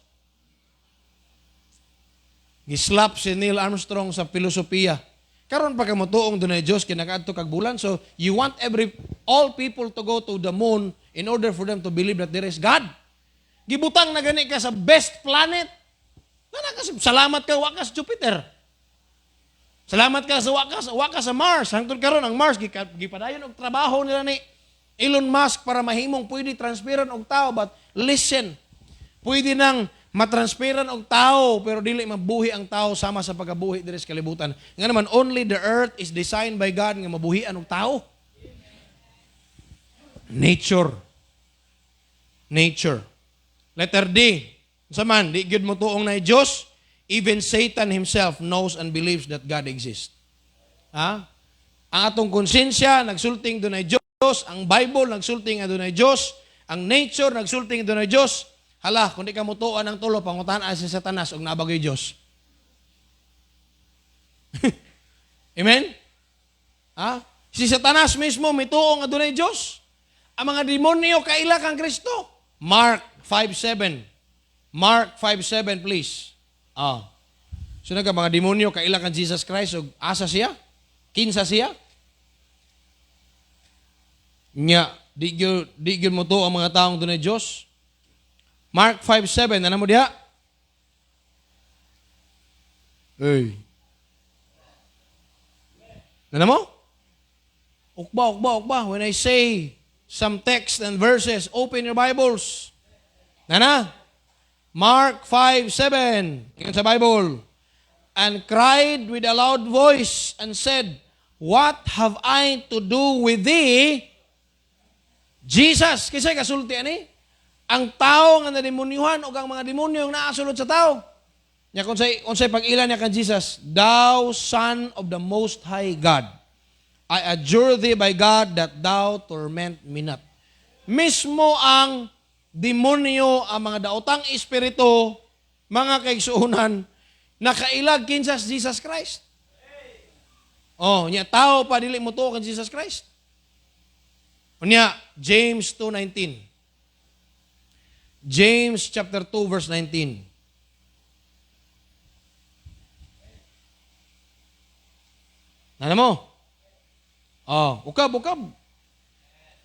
Gislap si Neil Armstrong sa filosofiya. Karon pa ka motuong dunay Dios kinakaadto kag bulan. So you want all people to go to the moon in order for them to believe that there is God. Gibutang na gani ka sa best planet. Salamat ka wakas Jupiter. Salamat ka sa wakas sa Mars. Hangtod karon ang Mars gipadayon og trabaho nila ni Elon Musk para mahimong pwede transferan og tao, but listen. Pwede nang matransferan og tao pero dili mabuhi ang tao sama sa pagabuhi diri sa kalibutan. Nga naman only the earth is designed by God nga mabuhian og tao. Nature. Letter D. Sa man, di gyud mo tuong na Diyos, even Satan himself knows and believes that God exists. Ang atong konsensya, nagsulting doon ay Diyos. Ang Bible, nagsulting doon ay Diyos. Ang nature, nagsulting doon ay Diyos. Hala, kung di ka mutuan ng tulo, pangutaan si Satanas o nabagoy Diyos. Amen? Si Satanas mismo, may tuong doon ay Diyos. Ang mga demonyo, kaila kang Kristo. Mark 5:7. Mark 5:7, please. So nga mga demonyo, kaila kang Jesus Christ, o asa siya? Kinsa siya? Nya, di gyud mo to ang mga taong doon ay Diyos. Mark 5:7, ano mo diha? Ano mo? Ukba. When I say some text and verses, open your Bibles. Nana? Mark 5:7. Tingnan sa Bible. And cried with a loud voice and said, what have I to do with thee, Jesus? Kisay kasulti ani? Ang tao nga nademonyuhan o ang mga demonyo ang naasulod sa tao. Nya unsay pag-ila niya kan Jesus, thou son of the most high God, I adjure thee by God that thou torment me not. Mismo ang demonyo, ang mga daotang espiritu, mga kaigsuunan, nakailag kinsas Jesus Christ. Nya tao pa dili mo tuo kan Jesus Christ. Nya James 2:19. James chapter 2 verse 19. Ano mo? Ukab.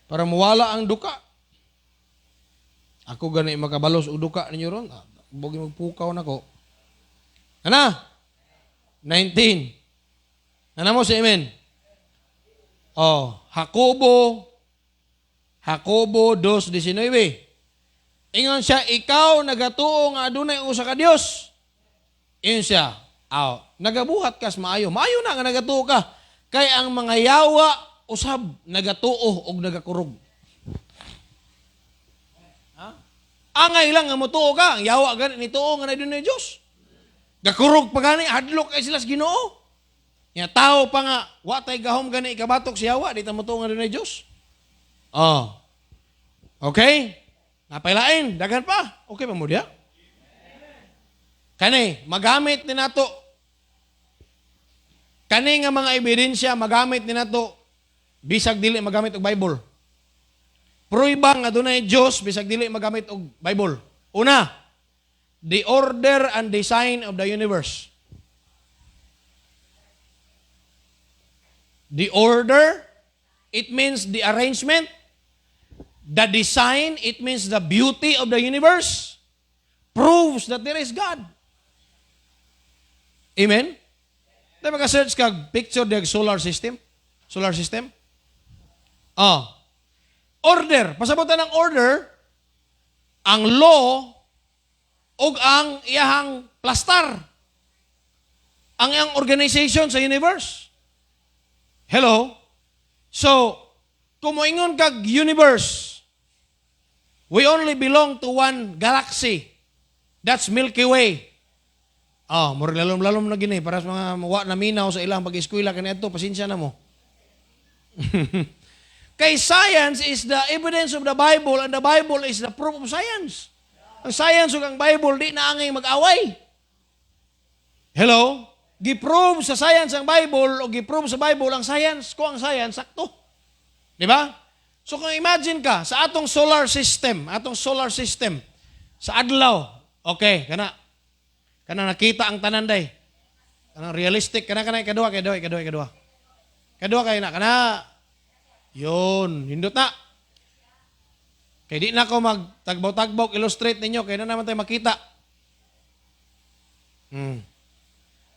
Para mawala ang duka. Ako gani makabalos og duka ninyo ron. Bogi magpukaw nako. Ana? 19. Ano mo si amen? Oh, Jacobo 2:19. Ingon siya, ikaw nagatuo nga adunay usa ka Dios. Ingon siya, nagabuhat kas maayo. Maayo na nga nagatuo ka. Kay ang mga yawa usab nagatuo og nagakurog. Angay lang nga motuo ka, ang yawa gani ni tuo nga na adunay Dios. Gakurog pa gani hadlok kay sila sa Ginoo. Ya tao pa nga wa tay gahom gani ikabatok si yawa di ta motuo nga adunay Dios. Okay? Napailain, dagan pa. Okay pa mo diya? Kani, magamit ni nato. Kani nga mga ebidensya, magamit ni nato. Bisag dili magamit og Bible. Pruiba nga dunay Dios, bisag dili magamit og Bible. Una, the order and design of the universe. The order, it means the arrangement. The design, it means the beauty of the universe, proves that there is God. Amen? Dahil maka-search kag picture ng solar system. Solar system. Order. Pasabutan ng order, ang law o ang iyahang plastar. Ang iyang organization sa universe. Hello? So, kung moingon kag universe, we only belong to one galaxy. That's Milky Way. Mura lalom-lalom na gini para sa mga wa na minaw sa ilang pag-eskwela kanito, pasensya na mo. Kay science is the evidence of the Bible and the Bible is the proof of science. Ang science ug ang Bible di na angay mag-away. Hello? Giprove sa science ang Bible o giprove sa Bible ang science. Kung ang science sakto. Di ba? So kung imagine ka, sa atong solar system, sa adlaw, okay, kana nakita ang tananday. Kanang realistic, kana kadua. Kadua kayo na, kana, yun, hindot na. Kaya di na ako magtagbaw-tagbaw, illustrate ninyo, kaya na naman tayo makita.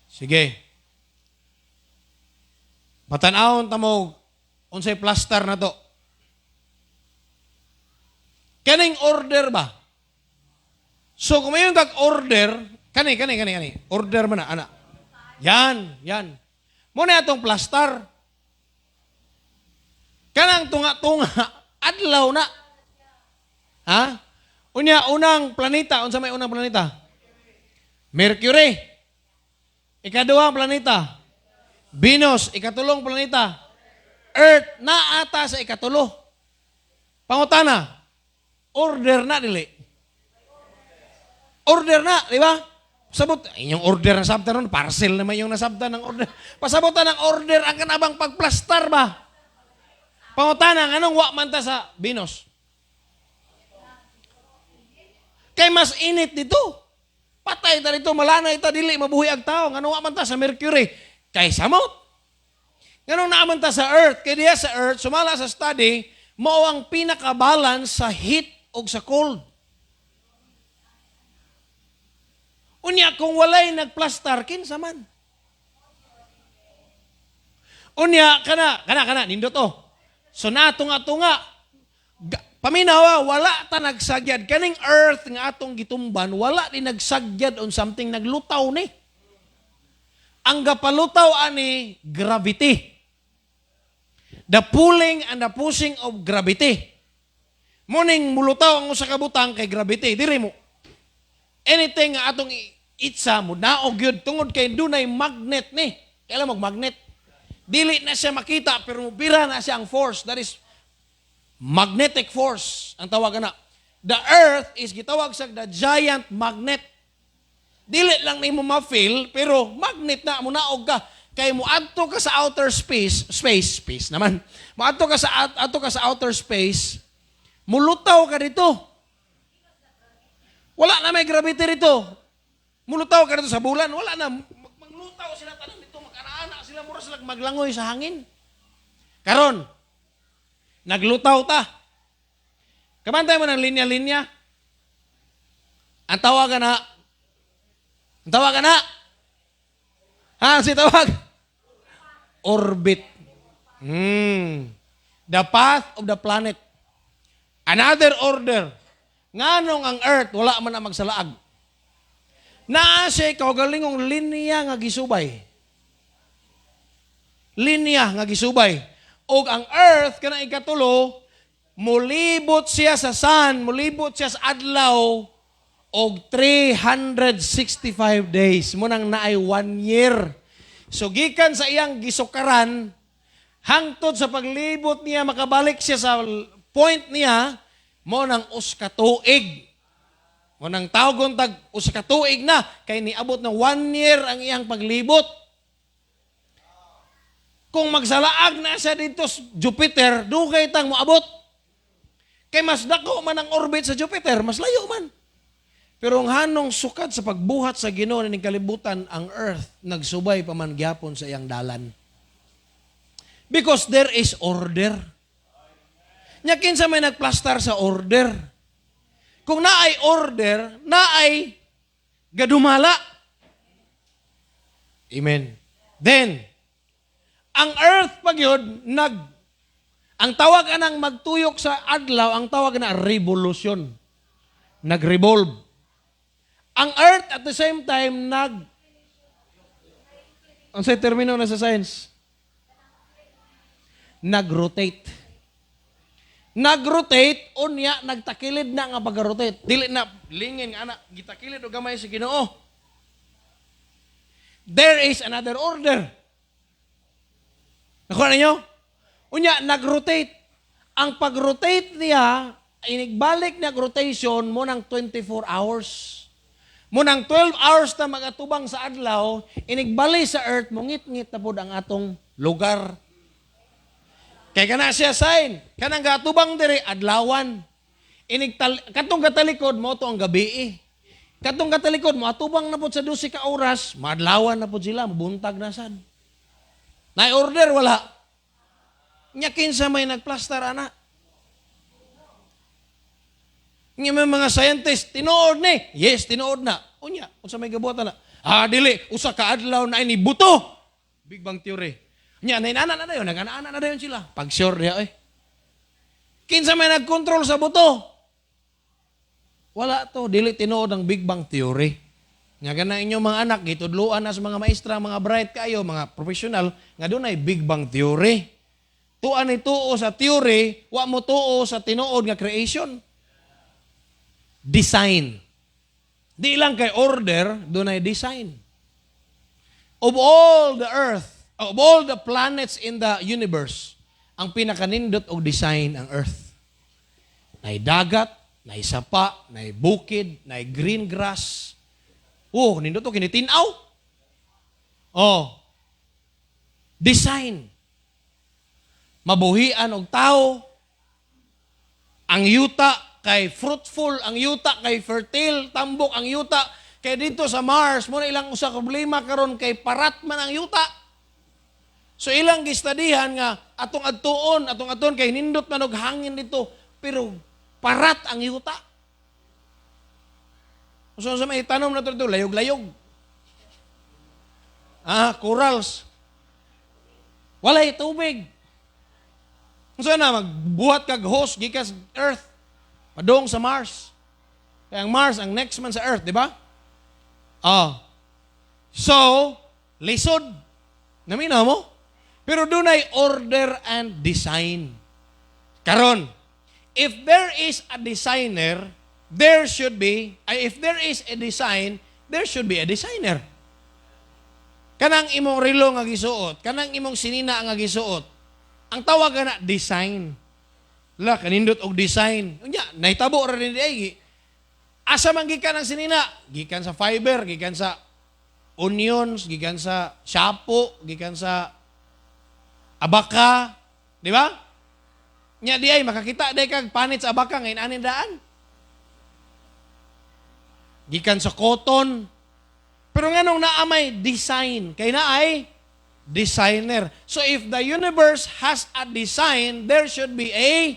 Sige. Matanawon tamo, unsay plaster na to. Kaning order ba? So, kung mayroon kag order, kani. Order mo na, ana. Yan. Muna itong plaster. Kanang tunga-tunga, adlaw na. Ha? Unang planeta, unsa may unang planeta? Mercury. Ikaduhang planeta. Venus, ikatulong planeta. Earth, na ata sa ikatulo. Pangutana, order na dili. Order na, di ba? Pasabot, inyong order na sabta ron, parcel naman yung nasabta ng order. Pasabotan ng order, ang kanabang pagplastar ba? Pangutana, anong wakman ta sa Venus? Kay mas init dito. Patay ta dito, malanay ta, dili, mabuhi ang tao. Anong wakman ta sa Mercury? Kay samot. Anong naaman ta sa Earth? Kaya diya sa Earth, sumala sa study, mao ang pinaka-balance sa heat o sa cold. Unya, kung walay nagplastar, kinsa man. Unya, kana, nindot to. So natunga, paminawa, wala ta nagsagyad. Kaning Earth nga atong gitumban, wala din nagsagyad on something, naglutaw ni. Ang gapalutaw ani, gravity. The pulling and the pushing of gravity. Muning mulutaw ang usa ka butang kay gravity. Diri mo. Anything nga atong itsa mo, naog yun, tungod kay dunay magnet ni. Kailan mag-magnet? Dili na siya makita, pero mubira na siya ang force. That is magnetic force, ang tawag na. The earth is gitawag sa the giant magnet. Dili lang na mo ma-feel, pero magnet na, mo naog ka. Kay mo adto ka sa outer space naman. Mo adto ka sa outer space, mulutaw ka dito. Wala na may gravity rito. Mulutaw ka dito sa bulan, wala na. Maglutaw sila tanan dito, mag-ana sila, mura sila maglangoy sa hangin. Karon, naglutaw ta. Kamantay mo ng linya-linya. Ang tawag na, ang tawag na, si tawag? Orbit. The path of the planet. Another order. Nganong ang earth, wala man na magsalaag. Naa siya kaugalingong linya nga gisubay. Linya nga gisubay. O ang earth, kanang ikatulo, mulibot siya sa sun, mulibot siya sa adlaw, og 365 days. Munang naay 1 year. So, gikan sa iyang gisukaran, hangtod sa paglibot niya, makabalik siya sa point niya, mo nang uskatuig. Mo nang tawgon tag uskatuig na, kay niabot ng 1 year ang iyang paglibot. Kung magsalaag na siya dito sa Jupiter, dugay tang moabot. Kay mas dako man ang orbit sa Jupiter, mas layo man. Pero ang hanong sukat sa pagbuhat sa Ginoo ning kalibutan, ang earth nagsubay pa man gyapon sa iyang dalan. Because there is order. Nya kinsa may nagplastar sa order. Kung naay order, naay gadumala. Amen. Then, ang earth pag yun, ang tawag anang magtuyok sa adlaw, ang tawag na revolution. Nag-revolve. Ang earth at the same time, ang sa termino na sa science? Nag-rotate. Nag-rotate, unya, nagtakilid na nga pag-rotate. Dili na, lingin nga na, gitakilid o gamay si Ginoo. There is another order. Nakuha ninyo? Unya, nag-rotate. Ang pag-rotate niya, inigbalik na rotation mo ng 24 hours. Mo ng 12 hours na magatubang sa adlaw, inigbalik sa earth, mungit-ngit na po ang atong lugar. Kaya kana siya sign. Kanang gatubang dire, adlawan. Katong katalikod mo, ito ang gabi. Katong katalikod mo, atubang na po sa 12 ka oras, maadlawan na po sila, mabuntag na sad. Na-order, wala. Nyakin sa may nagplastar, ana. Nga may mga scientist, tinuod ni. Yes, tinuod na. Unya, unsa may gabutan na. Dili, usa ka adlaw na ini buto. Big Bang Theory. Nya, nainana na dayon, nag-ana na dayon sila. Pag sure niya, kinsa may nag-control sa buto? Wala to, dili tinuod ang Big Bang Theory. Nga gana inyong mga anak, gitudluan na sa mga maestra, mga bright kayo, mga professional, nga doon ay Big Bang Theory. Tuan ni tuo sa theory, wa mo tuo sa tinuod nga creation. Design. Di lang kay order, doon ay design. Of all the earth, of all the planets in the universe, ang pinakanindot og design ang earth. Nay dagat, nay sapa, nay bukid, nay green grass. Nindot to kinitinaw. Design. Mabuhian og tao. Ang yuta kay fruitful, ang yuta kay fertile, tambok ang yuta. Kay dito sa Mars, muna ilang usa ka problema karon kay parat man ang yuta. So ilang gistadihan nga atong adtuon kay nindot man og hangin dito, pero parat ang yuta. So sa may tanom na to layog-layog. Corals. Walay tubig. So na magbuhat kag host gikan sa Earth. Padong sa Mars. Kaya ang Mars, ang next man sa Earth, di ba? So, lisod. Naminaw mo? Pero doon ay order and design. Karon, if there is a designer, there should be, if there is a design, there should be a designer. Kanang imong relo nga gisuot, kanang imong sinina nga gisuot, ang tawag na design. Kanindot og design. Unya, nahitabo ra rin di. Asa man gikan ang sinina? Gikan sa fiber, gikan sa onions, gikan sa shapo, gikan sa abaka, di ba? Nya di ay makakita day kag panit sa abaka ngayon anin daan. Gikan sa cotton. Pero nganong naamay design, kay naay designer. So if the universe has a design, there should be a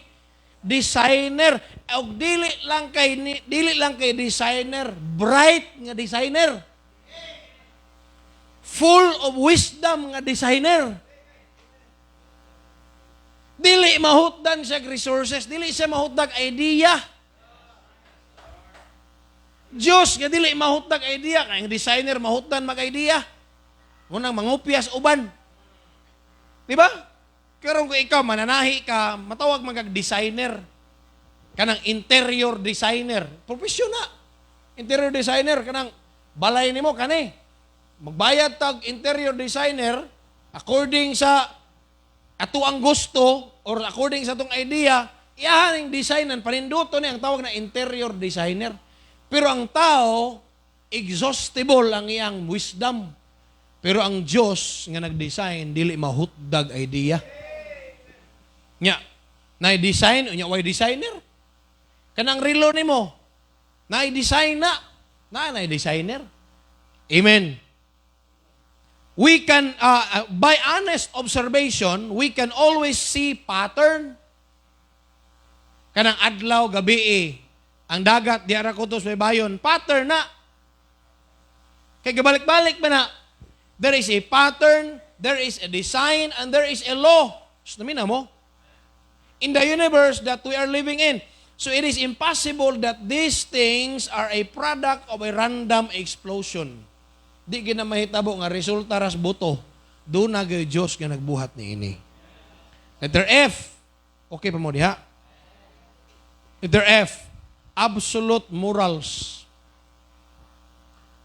designer. og dili lang kay designer, bright nga designer. Full of wisdom nga designer. Dili mahutdan siya resources, dili siya mahutdag idea. Diyos nga dili mahutdag idea, kay ang designer mahutdan mag-idea. Unang mangupyas uban. Di ba? Karon kung ikaw mananahi ka, matawag mag-designer. Kanang interior designer. Professional. Interior designer, kanang balay nimo kani. Magbayad tag interior designer according sa ato ang gusto or according sa atong idea, iyahan ang designan, paninduto ni ang tawag na interior designer. Pero ang tao, exhaustible ang iyang wisdom. Pero ang Diyos nga nag-design, dili mahutdag idea. Nya, na-design, unya way designer. Kanang relo nimo, na-design na-designer. Amen. We can, by honest observation, we can always see pattern. Kanang adlaw, gabi ang dagat, di arakutos may bayon, pattern na. Kaya gabalik-balik ba na, there is a pattern, there is a design, and there is a law. Gusto namin na mo? In the universe that we are living in. So it is impossible that these things are a product of a random explosion. Di gina mahitabo nga resulta ras buto. Doon na gay Diyos nga nagbuhat ni ini. Letter F. Okay pa mo diha? Letter F. Absolute morals.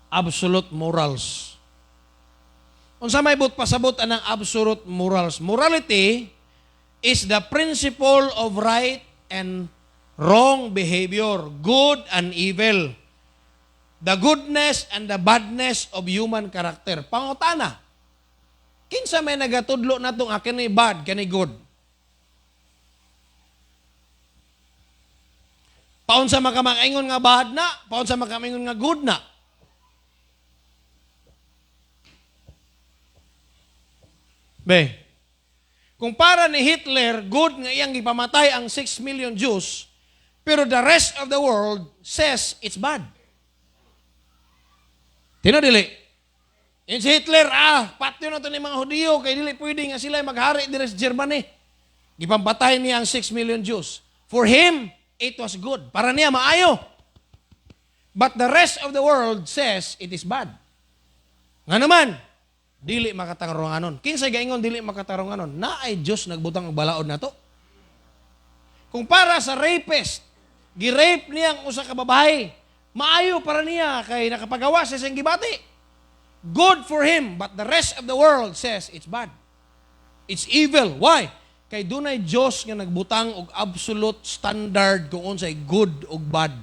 Absolute morals. Unsa may but pasabot anang absolute morals? Morality is the principle of right and wrong behavior, good and evil. The goodness and the badness of human character. Pangutana. Kinsa may nagatudlo na itong akin ni bad, kani good? Paunsa makamaingon nga bad na, paunsa makamaingon nga good na. Be, kung para ni Hitler, good nga iyang ipamatay ang 6 million Jews, pero the rest of the world says it's bad. Tino dili? Yung si Hitler, patyo na ito ni mga Hudiyo, kay dili pwede nga sila maghari dire sa Germany. Gipampatay niya ang 6 million Jews. For him, it was good. Para niya maayo. But the rest of the world says it is bad. Nga naman, dili makatarunganon. Kinsa gaingon dili makatarunganon? Na ay Diyos nagbutang og balaod na to. Kung para sa rapist, gi-rape niya ang usa ka babae, maayo para niya kay nakapagawa sa siyang gibati. Good for him, but the rest of the world says it's bad. It's evil. Why? Kay dunay Diyos nga nagbutang og absolute standard kung unsay good ug bad.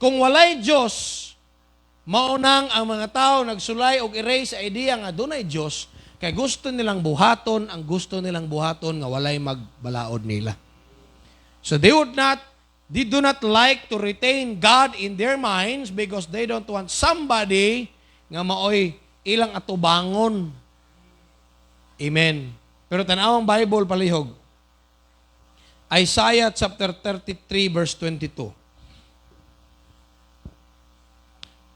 Kung walay Diyos, maunang ang mga tao nagsulay og erase sa idea nga dunay Diyos, kay gusto nilang buhaton nga walay magbalaod nila. So they do not like to retain God in their minds because they don't want somebody nga maoy ilang atubangon. Amen. Pero tanawang Bible palihog. Isaiah chapter 33 verse 22.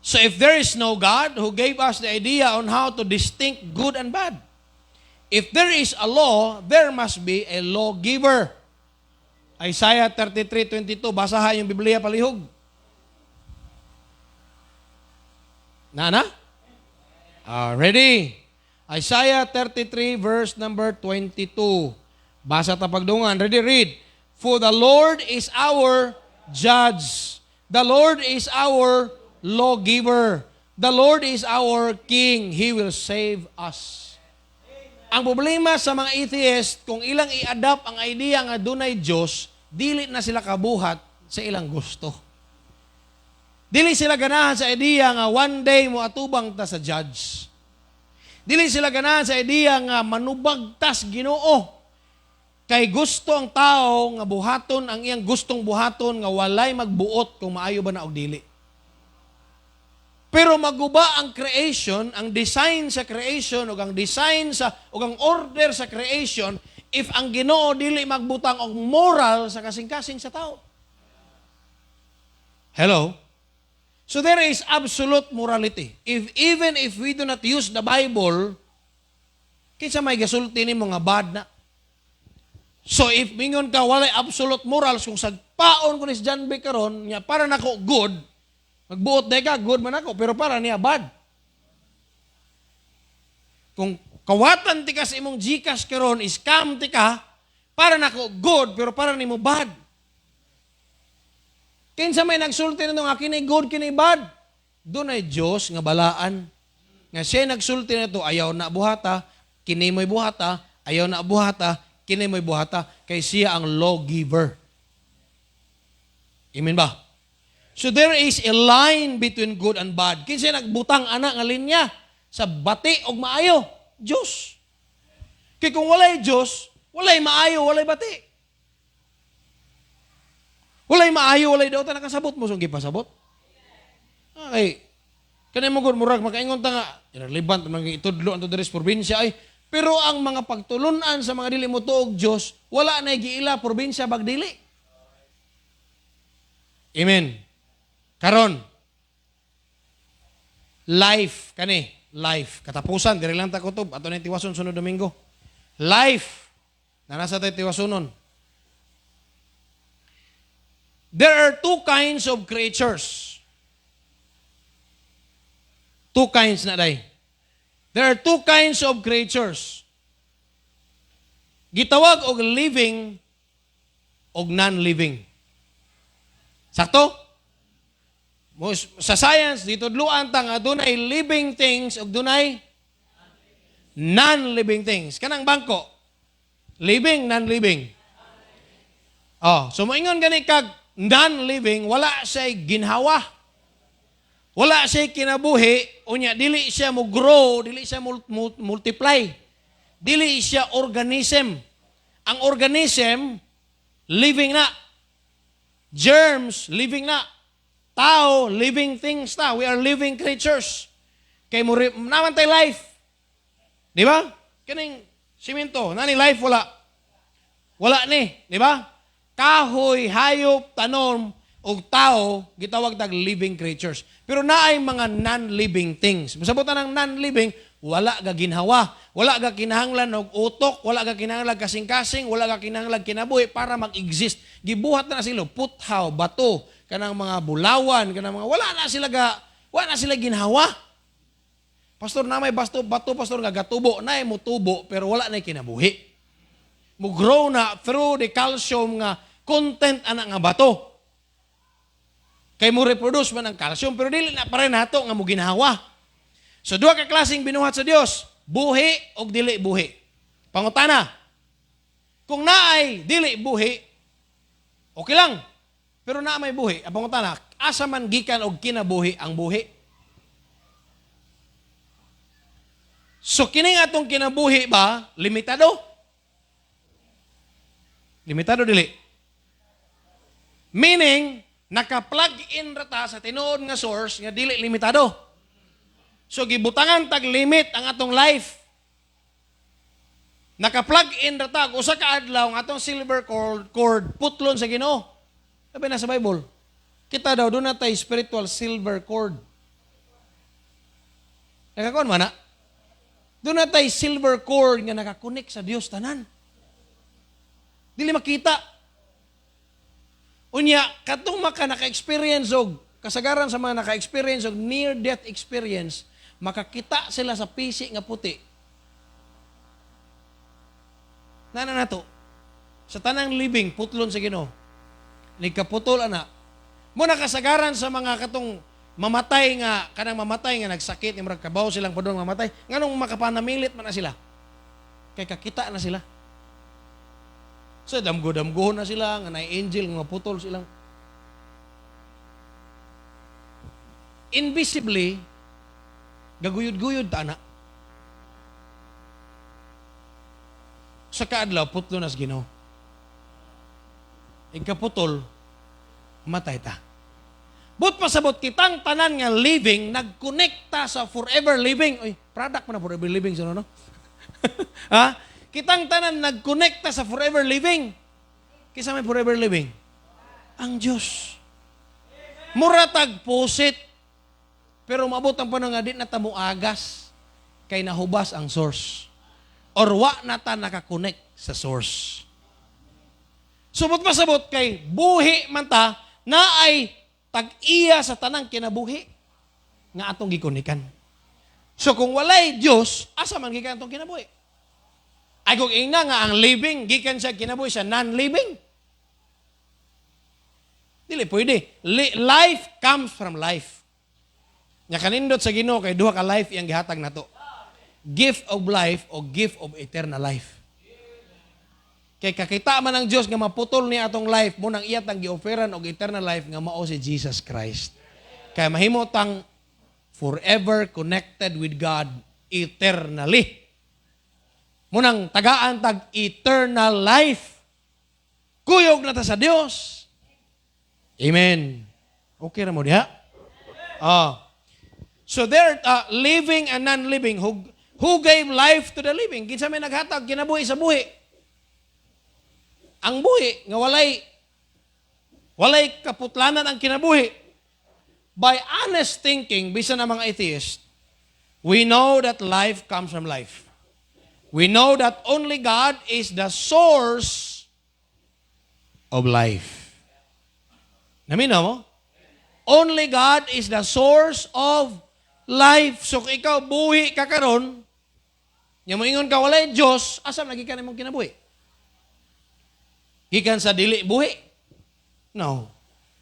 So if there is no God who gave us the idea on how to distinct good and bad, if there is a law, there must be a lawgiver. Isaiah 33:22, basahan yung Biblia palihog. Na? Ready? Isaiah 33 verse number 22. Basa tapagdungan. Ready, read. For the Lord is our judge. The Lord is our lawgiver. The Lord is our King. He will save us. Ang problema sa mga atheist, kung ilang i-adapt ang idea nga dunay Diyos, dili na sila kabuhat sa ilang gusto. Dili sila ganahan sa idea nga one day mo atubang ta sa judge. Dili sila ganahan sa idea nga manubag tas Ginoo. Kay gusto ang tao nga buhaton ang iyang gustong buhaton nga walay magbuot kung maayo ba na og dili. Pero maguba ang creation, ang design sa creation, o ang design sa, o ang order sa creation, if ang Ginoo dili magbutang og moral sa kasing-kasing sa tao. Hello? So there is absolute morality. Even if we do not use the Bible, kinsa may gasulti ni mga bad na. So if mingon ka walay absolute morals, kung sagpaon ko ni si John B. karon, niya para nako good, magbuot day ka, good man ako, pero para niya bad. Kung kawatan ti ka sa imong Gcash karon, scam ti ka, para nako good, pero para nimo bad. Kinsa may nagsulti nito nga kini good, kini bad? Doon ay Diyos nga balaan. Nga siya nagsulti nito, ayaw na buhata, kini mo'y buhata, ayaw na buhata, kini mo'y buhata, kay siya ang lawgiver. Amen ba? So there is a line between good and bad. Kinsa nagbutang anak nga linya sa bati og maayo? Diyos. Kay kung walay Diyos, walay maayo, walay bati. Walay maayo, walay daw ta nakasabot mo sung gipasabot. Okay. Kanay mo gud murag makaingon ta nga irrelevant man itudlo anto diri sa probinsya ay pero ang mga pagtulunan sa mga dili mo tuog Dios wala na giila probinsya bagdili. Amen. Karon life kani, life katapusan diri lang ta kutob ato na tiwason sunod Domingo. Life na nasa tay tiwasonon. There are two kinds of creatures. Two kinds na day. There are two kinds of creatures. Gitawag og living og non-living. Sakto? Sa science, dito dluan ta nga dunay living things ug dunay non-living things. Kanang bangko, living, non-living. Oh, so moingon gani kag non-living, wala siya ginhawa. Wala siya kinabuhi, unya dili siya mo grow, dili siya multiply. Dili siya organism. Ang organism, living na. Germs, living na. Tao, living things na. We are living creatures. Kay mo naman tayo life. Di ba? Kaning simento, nani life wala. Wala ni, di ba? Kahoy, hayop, tanom, o tao, gitawag tag living creatures. Pero naay mga non-living things. Masabutan ng non-living, wala ga ginhawa, wala ga kinahanglan og utok, wala ga kinahanglan kasing-kasing, wala ga kinahanglan kinabuhi para mag-exist. Gibuhat na sila, puthaw, bato, kanang mga bulawan, kanang mga wala na sila ginhawa. Pastor na may bato, pastor nga gatubo, naay mo tubo, pero wala na kinabuhi. Mo grow na through the calcium nga content ana nga bato. Kay mo reproduce man ang calcium, pero dili na pa rin nato nga mo ginhawa. So, duha ka klaseng binuhat sa Dios, buhi o dili buhi. Pangutana, kung naay dili buhi, okay lang. Pero na may buhi, ang pangutana, asa man gikan og kinabuhi ang buhi. So, kining atong kinabuhi ba, limitado? Limitado dili. Meaning, naka-plug in rata sa tinuod nga source nga dili limitado. So gibutangan tag limit ang atong life. Naka-plug in rata usa ka adlaw ang atong silver cord putlon sa Ginoo. Sabi na sa Bible. Kita daw doon na tayo spiritual silver cord. Nakakuan man na? Doon na tayo silver cord nga nakakonek sa Dios tanan. Dili makita. Unya, katong maka naka-experience og kasagaran sa mga naka-experience og near-death experience, makakita sila sa pisi nga puti. Nana nato, sa tanang living, putlon sa Ginoo. Nagkaputol ana. Muna kasagaran sa mga katong mamatay nga, kanang mamatay nga nagsakit, yung kabaw silang padong mamatay, nganong makapanamilit man na sila. Kay kakita na sila. So, damgo-damgo na sila, nga na-angel, nga putol silang. Invisibly, gaguyod-guyod ta na. Sa kaadlaw, putlo nas Ginoo. Igkaputol, matay ta. But pasabot kitang tanan nga living, nagkonekta sa forever living. Uy, product mo na forever living, sino no? Ha? Kitang tanan nagkonekta sa forever living. Kisa may forever living? Ang Diyos. Muratag pusit. Pero maabot ang panahon nga di na ta muagas kay nahubas ang source. Or wa na ta nakakonect sa source. Subot pasabot kay buhi man ta na ay tag-iya sa tanang kinabuhi nga atong gikunikan. So kung walay Dios, asa man gikan atong kinabuhi? Ay kung ina nga ang living gikan sa kinabuhi sa non-living. Dili pwede. Life comes from life. Nya kanindot sa Ginoo kay duha ka life iyang gihatag nato. Gift of life o gift of eternal life. Kay kakita man ng Dios nga maputol niya atong life mo nang iyat ang gi-offeran og eternal life nga mao si Jesus Christ. Kay mahimo tang forever connected with God eternally. Munang tagaan tag eternal life. Kuyog na ta sa Dios. Amen. Okay ra mo diha? So there, living and non-living, who gave life to the living? Kinsa may naghatag kinabuhi sa buhi? Ang buhi, nga walay kaputlanan ang kinabuhi. By honest thinking, bisan ang mga atheist, we know that life comes from life. We know that only God is the source of life. Naminaw mo? Only God is the source of life. So kung ikaw buhi ka karon, nya moingon ka walay Dios, asa nagikan imong kinabuhi? Gikan sa dili buhi? No.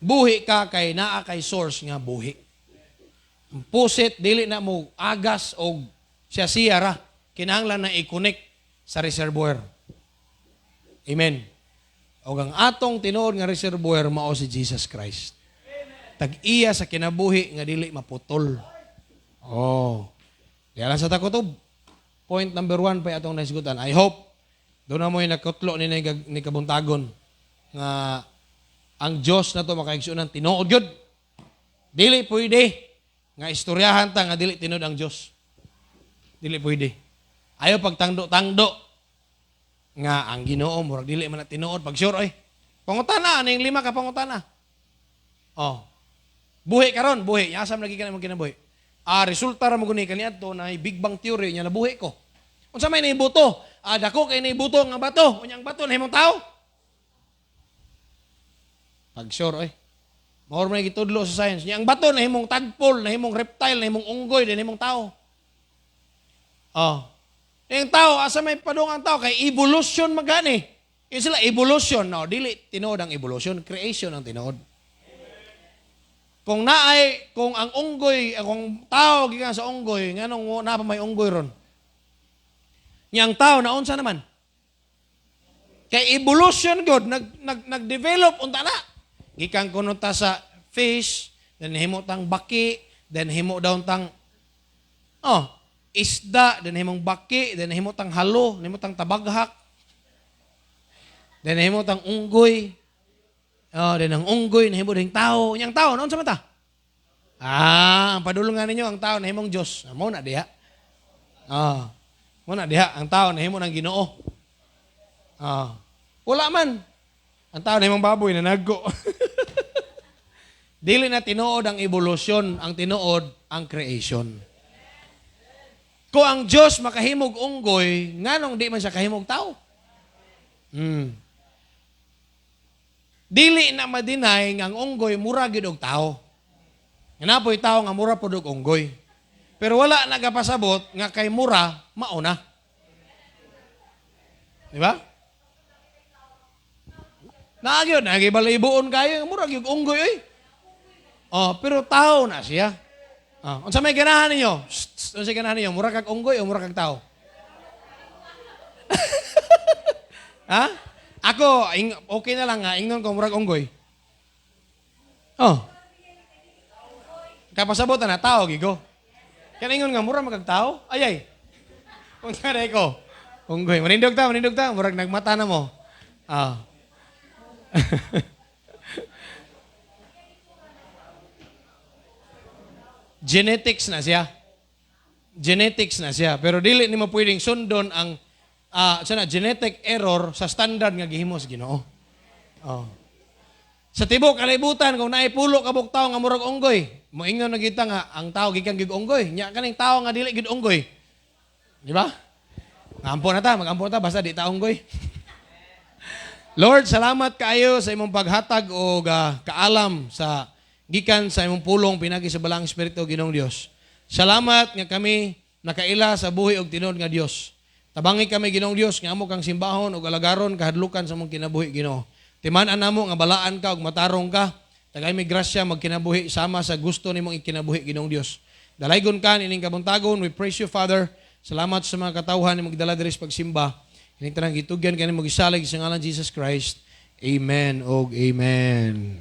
Buhi ka kay naa kay source nga buhi. Ang pusit dili na mo agas og siya ra. Kinahanglan na i-connect sa reservoir. Amen. Og ang atong tinuod nga reservoir mao si Jesus Christ. Tag-iya sa kinabuhi nga dili maputol. Diyan sa takutob. Point number 1 pa atong naisgutan. I hope doon na mo yung nakutlo ni kabuntagon nga ang Diyos na to makaigsunan tinuod yun. Dili pwede nga istoryahan ta nga dili tinuod ang Diyos. Dili pwede. Ayaw pagtangdo-tangdo nga ang Ginoo murag dili man na tinuod pag sure pangutana ning 5 ka pangutana. Buhi karon, buhi. Asam lagi ka naman kinabuhi. Resulta ra mo guni kaniadto na Big Bang Theory nya nabuhi ko. Unsa may naibuto? Dako kay naibuto nga bato. Unyang bato nahimong tao. Pag sure Maor may gitudlo sa science. Nya ang bato nahimong tadpole, nahimong reptile, nahimong unggoy, nahimong tao. Yung tao asa may padung ang tao kay evolution magani. Yung sila evolution, no, dili tinuod ang evolution, creation ang tinuod. Kung ang unggoy, kung tao gikan sa unggoy, nganong na pa may unggoy ron? Yang tao naunsa naman? Kay evolution god nag-develop unta na. Gikan kuno ta sa fish, then himo tang baki, then himo daw tang isda, then himong baki, then himo tang halo, himo tang tabaghak. Then himo tang unggoy. Then ang unggoy na himo ding tao. Yang tao, naon sa mata? Ang padulungan ninyo, ang tao na himong Diyos. Mo na diha. Mo na diha, ang tao na himo ng Ginoo. Wala man. Ang tao na himong baboy na naggo. Dili na tinuod ang evolution, ang tinuod ang creation. Kung ang Diyos makahimog unggoy, nganong di man siya kahimog tao? Dili na madinay nga ang unggoy mura gid og tao. Napoy tao nga mura pud og unggoy. Pero wala nagapasabot nga kay mura mauna. Di ba? Nagyod, nagibalibuon kayo, mura gyud unggoy pero tao na siya. Unsa may ganahan ninyo? Unsa ganahan ninyo? Mura kag unggoy o mura kag tao? Ha? Ako, okay na lang nga, ingnon ko murag unggoy. Kapasabot na tao, gigo. Kaya ingon nga, mura magag tao? Ayay. Kung nga ko, unggoy. Manindog ta, murag nagmata na mo. Genetics na siya. Pero dili ni mo pwedeng sundon ang genetic error sa standard nga gihimo sa Ginoo. Sa tibok kalibutan kung naay pulo ka buk tawo nga murag unggoy, moingon na kita nga ang tao gikan gid unggoy. Nya kaning tao nga dili gid unggoy. Di ba? Magampo na ta basta di ta unggoy. Lord, salamat kaayo sa imong paghatag og kaalam sa gikan sa imong pulong pinagi sa balang espiritu Ginoong Dios. Salamat nga kami nakaila sa buhi og tinud nga Dios. Tabangi kami Ginoong Dios nga amo kang simbahon ug alagaron kahadlukan sa imong kinabuhi Ginoo. Timan-an namo nga balaan ka ug matarong ka. Tagay mi grasya magkinabuhi sama sa gusto nimong ikinabuhi Ginoong Dios. Dalaygon ka ining kabuntagon. We praise you, Father. Salamat sa mga katawhan nimong gidala diri sa pagsimba. Ining tanang gitugyan kani mo gisalig sa ngalan Jesus Christ. Amen og amen.